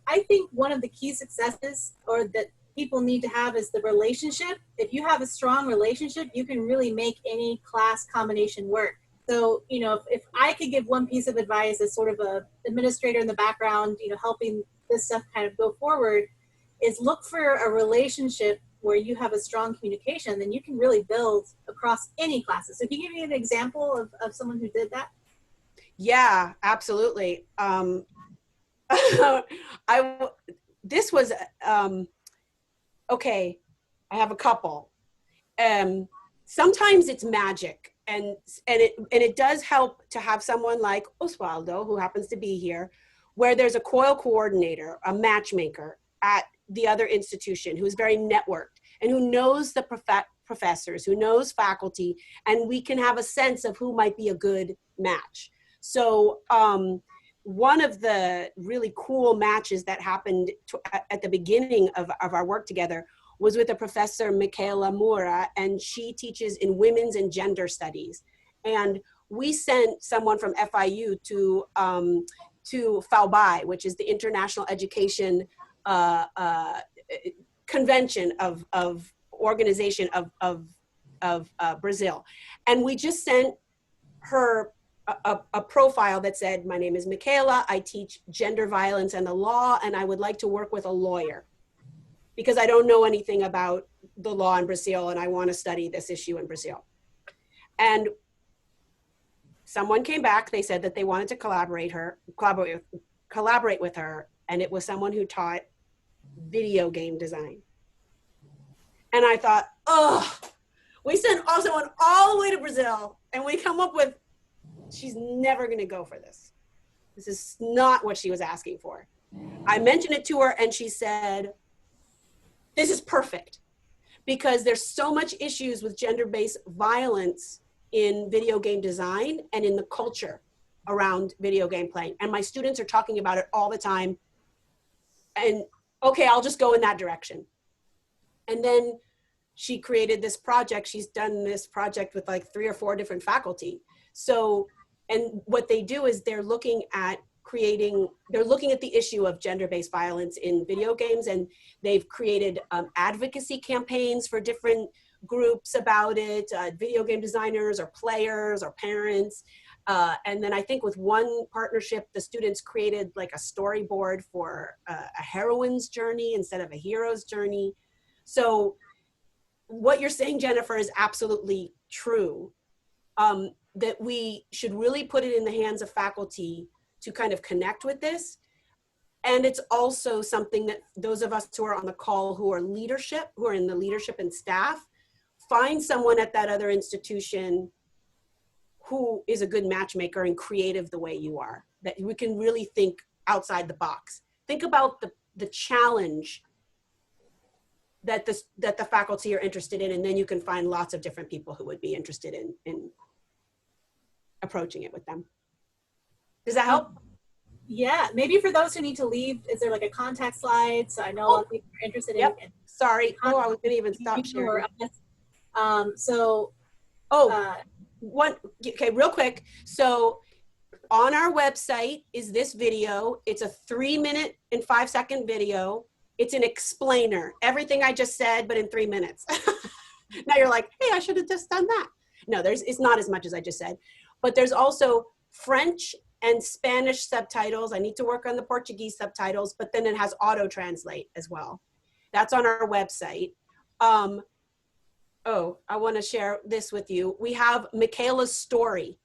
I think one of the key successes or that people need to have is the relationship. If you have a strong relationship, you can really make any class combination work. So, you know, if I could give one piece of advice as sort of a administrator in the background, you know, helping this stuff kind of go forward, is look for a relationship where you have a strong communication, then you can really build across any classes. So can you give me an example of someone who did that? Yeah, absolutely. This was, okay, I have a couple. Sometimes it's magic, and it does help to have someone like Osvaldo, who happens to be here, where there's a COIL coordinator, a matchmaker at the other institution who's very networked and who knows the professors, who knows faculty, and we can have a sense of who might be a good match. So one of the really cool matches that happened at the beginning of our work together was with a professor, Michaela Moura, and she teaches in women's and gender studies. And we sent someone from FIU to FAUBI, which is the International Education Convention of Organization of Brazil. And we just sent her a profile that said, my name is Michaela, I teach gender violence and the law, and I would like to work with a lawyer because I don't know anything about the law in Brazil and I want to study this issue in Brazil. And someone came back, they said that they wanted to collaborate with her, and it was someone who taught video game design. And I thought, oh, we sent someone all the way to Brazil and we come up with, she's never gonna go for this. This is not what she was asking for. I mentioned it to her and she said, this is perfect, because there's so much issues with gender-based violence in video game design and in the culture around video game playing. And my students are talking about it all the time. And okay, I'll just go in that direction. And then she created this project. She's done this project with like 3 or 4 different faculty. So, and what they do is they're looking at the issue of gender-based violence in video games, and they've created advocacy campaigns for different groups about it, video game designers or players or parents. And then I think with one partnership, the students created like a storyboard for a heroine's journey instead of a hero's journey. So what you're saying, Jennifer, is absolutely true, that we should really put it in the hands of faculty to kind of connect with this. And it's also something that those of us who are on the call who are in the leadership and staff, find someone at that other institution who is a good matchmaker and creative the way you are, that we can really think outside the box. Think about the challenge that the faculty are interested in, and then you can find lots of different people who would be interested in approaching it with them. Does that help? Yeah, maybe for those who need to leave, is there like a contact slide? So I know a lot of people are interested in. Sorry. Oh, I was gonna even stop sharing. Okay, real quick. So on our website is this video. It's a 3-minute and 5-second video. It's an explainer, everything I just said, but in 3 minutes. Now you're like, hey, I should have just done that. No, it's not as much as I just said, but there's also French and Spanish subtitles. I need to work on the Portuguese subtitles, but then it has auto translate as well. That's on our website. Oh, I want to share this with you. We have Michaela's story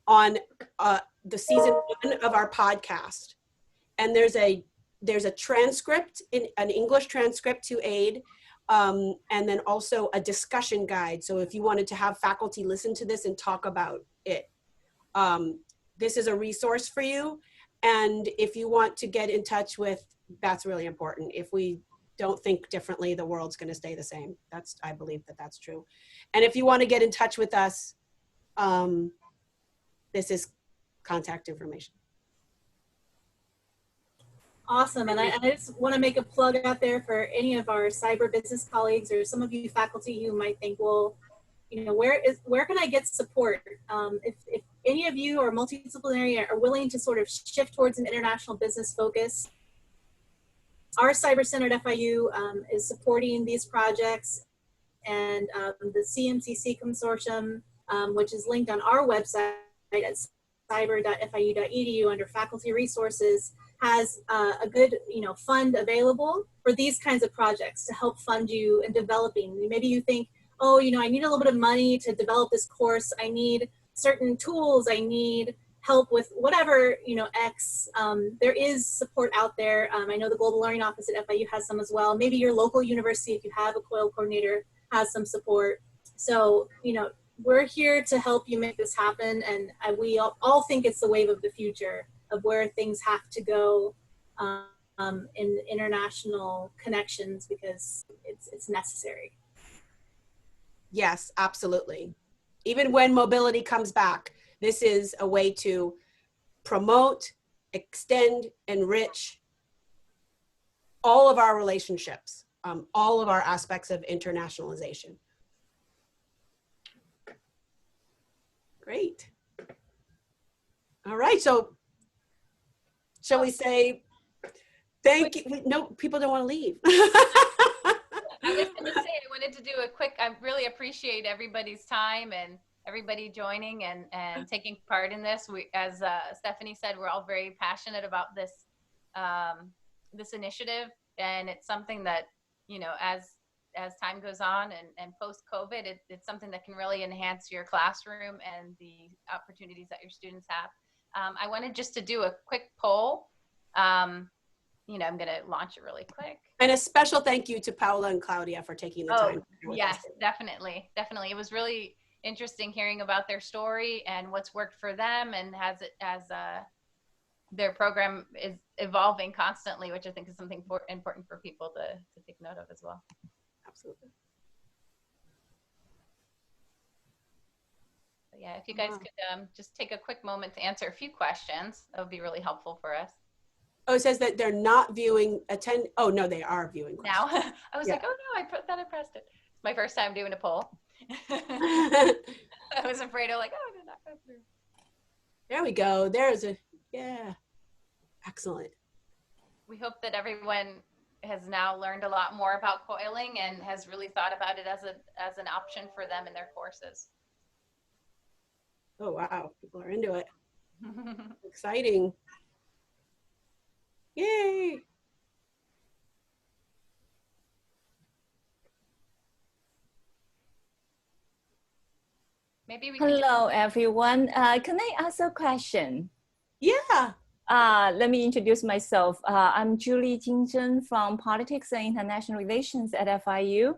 on the season 1 of our podcast. And there's a transcript, an English transcript to aid, and then also a discussion guide. So if you wanted to have faculty listen to this and talk about it, this is a resource for you. And if you want to get in touch with, that's really important. If we don't think differently, the world's going to stay the same. I believe that's true. And if you want to get in touch with us, this is contact information. Awesome. And I just want to make a plug out there for any of our cyber business colleagues or some of you faculty who might think, well, you know, where can I get support? If any of you are multidisciplinary, are willing to sort of shift towards an international business focus, our Cyber Center at FIU is supporting these projects, and the CMCC Consortium, which is linked on our website at cyber.fiu.edu under faculty resources, has a good, fund available for these kinds of projects to help fund you in developing. Maybe you think, oh, I need a little bit of money to develop this course. I need certain tools. I need help with whatever, X. There is support out there. I know the Global Learning Office at FIU has some as well. Maybe your local university, if you have a COIL coordinator, has some support. So, we're here to help you make this happen. And we all think it's the wave of the future of where things have to go in international connections, because it's necessary. Yes, absolutely. Even when mobility comes back, this is a way to promote, extend, enrich all of our relationships, all of our aspects of internationalization. Great. All right, so shall we say thank you? No, people don't want to leave. I was going to say, I wanted to do a quick, I really appreciate everybody's time and everybody joining and taking part in this. We, as Stephanie said, we're all very passionate about this, this initiative. And it's something that, as time goes on and post-COVID, it's something that can really enhance your classroom and the opportunities that your students have. I wanted just to do a quick poll. I'm going to launch it really quick. And a special thank you to Paola and Claudia for taking the time. Yes, definitely. Definitely. It was really interesting hearing about their story and what's worked for them, and their program is evolving constantly, which I think is something important for people to take note of as well. Absolutely. So yeah, if you guys could just take a quick moment to answer a few questions, that would be really helpful for us. Oh, it says that they're not viewing Oh, no, they are viewing questions. Now, I was like, oh no, I pressed it. It's my first time doing a poll. I was afraid of oh, did not go through. There we go. There's yeah. Excellent. We hope that everyone has now learned a lot more about coiling and has really thought about it as an option for them in their courses. Oh, wow. People are into it. Exciting. Yay. Maybe we Hello, everyone. Can I ask a question? Yeah. Let me introduce myself. I'm Julie Jingzhen from Politics and International Relations at FIU.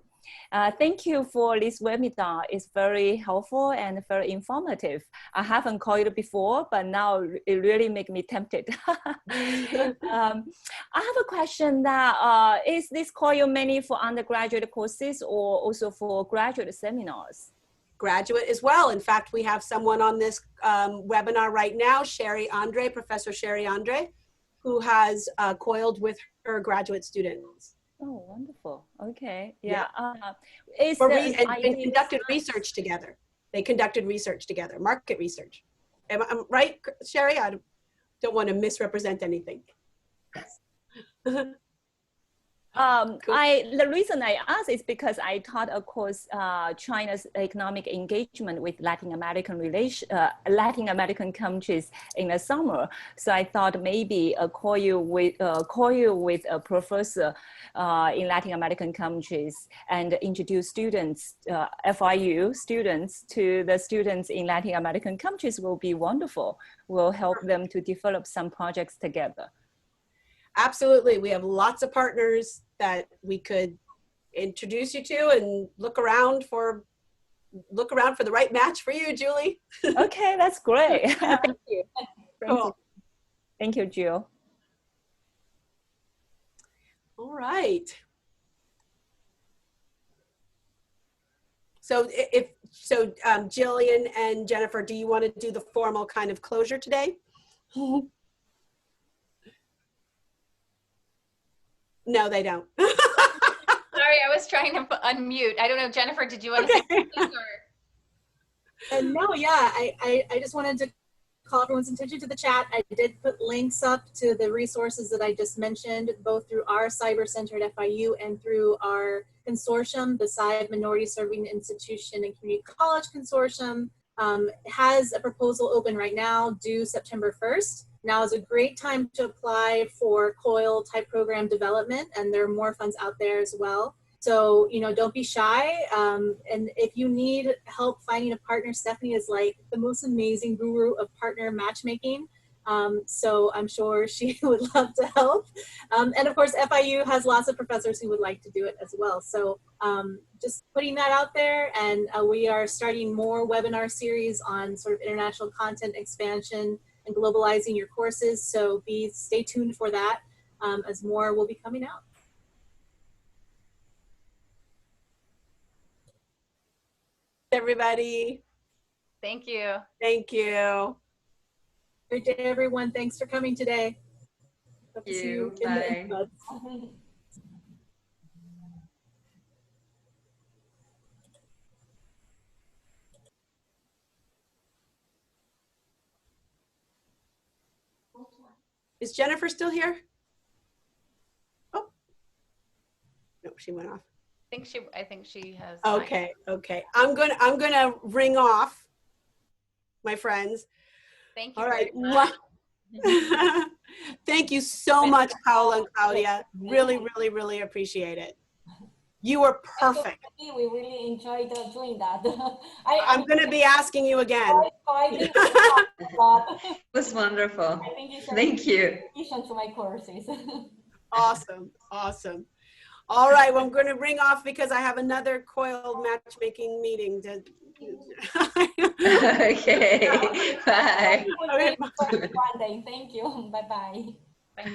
Thank you for this webinar. It's very helpful and very informative. I haven't called it before, but now it really makes me tempted. I have a question that is this Coil mainly for undergraduate courses or also for graduate seminars? Graduate as well. In fact, we have someone on this webinar right now, Professor Sherry Andre, who has coiled with her graduate students. Oh, wonderful. Okay. Yeah. And conducted research together. They conducted research together, market research. Am I right, Sherry? I don't want to misrepresent anything. Cool. The reason I asked is because I taught a course, China's economic engagement with Latin American countries in the summer. So I thought maybe a Coil with a professor in Latin American countries and introduce students, FIU students, to the students in Latin American countries will be wonderful. Will help them to develop some projects together. Absolutely. We have lots of partners that we could introduce you to, and look around for the right match for you, Julie. Okay, that's great. Thank you. Cool. Thank you, Jill. All right. So Jillian and Jennifer, do you want to do the formal kind of closure today? No, they don't. Sorry, I was trying to unmute. I don't know, Jennifer, did you want to say something? No, yeah, I just wanted to call everyone's attention to the chat. I did put links up to the resources that I just mentioned, both through our Cyber Center at FIU and through our consortium, the SCI Minority Serving Institution and Community College Consortium. Has a proposal open right now due September 1st. Now is a great time to apply for Coil type program development, and there are more funds out there as well. So, you know, don't be shy. And if you need help finding a partner, Stephanie is like the most amazing guru of partner matchmaking. So I'm sure she would love to help. And of course, FIU has lots of professors who would like to do it as well. So just putting that out there, and we are starting more webinar series on sort of international content expansion and globalizing your courses. So stay tuned for that as more will be coming out. Everybody. Thank you. Thank you. Great day, everyone. Thanks for coming today. Hope to see you in the Bye. inbox. Is Jennifer still here? Oh, no, she went off. I think she has. Okay, okay. I'm gonna ring off, my friends. Thank you. All right. Very much. Thank you so much, Paola and Claudia. Really, really, really appreciate it. You were perfect. We really enjoyed doing that. I'm going to be asking you again. It was wonderful. Thank you. To my courses. Awesome, awesome. All right, well, I'm going to ring off because I have another Coil matchmaking meeting. Okay, bye. Thank you. Bye-bye. Bye.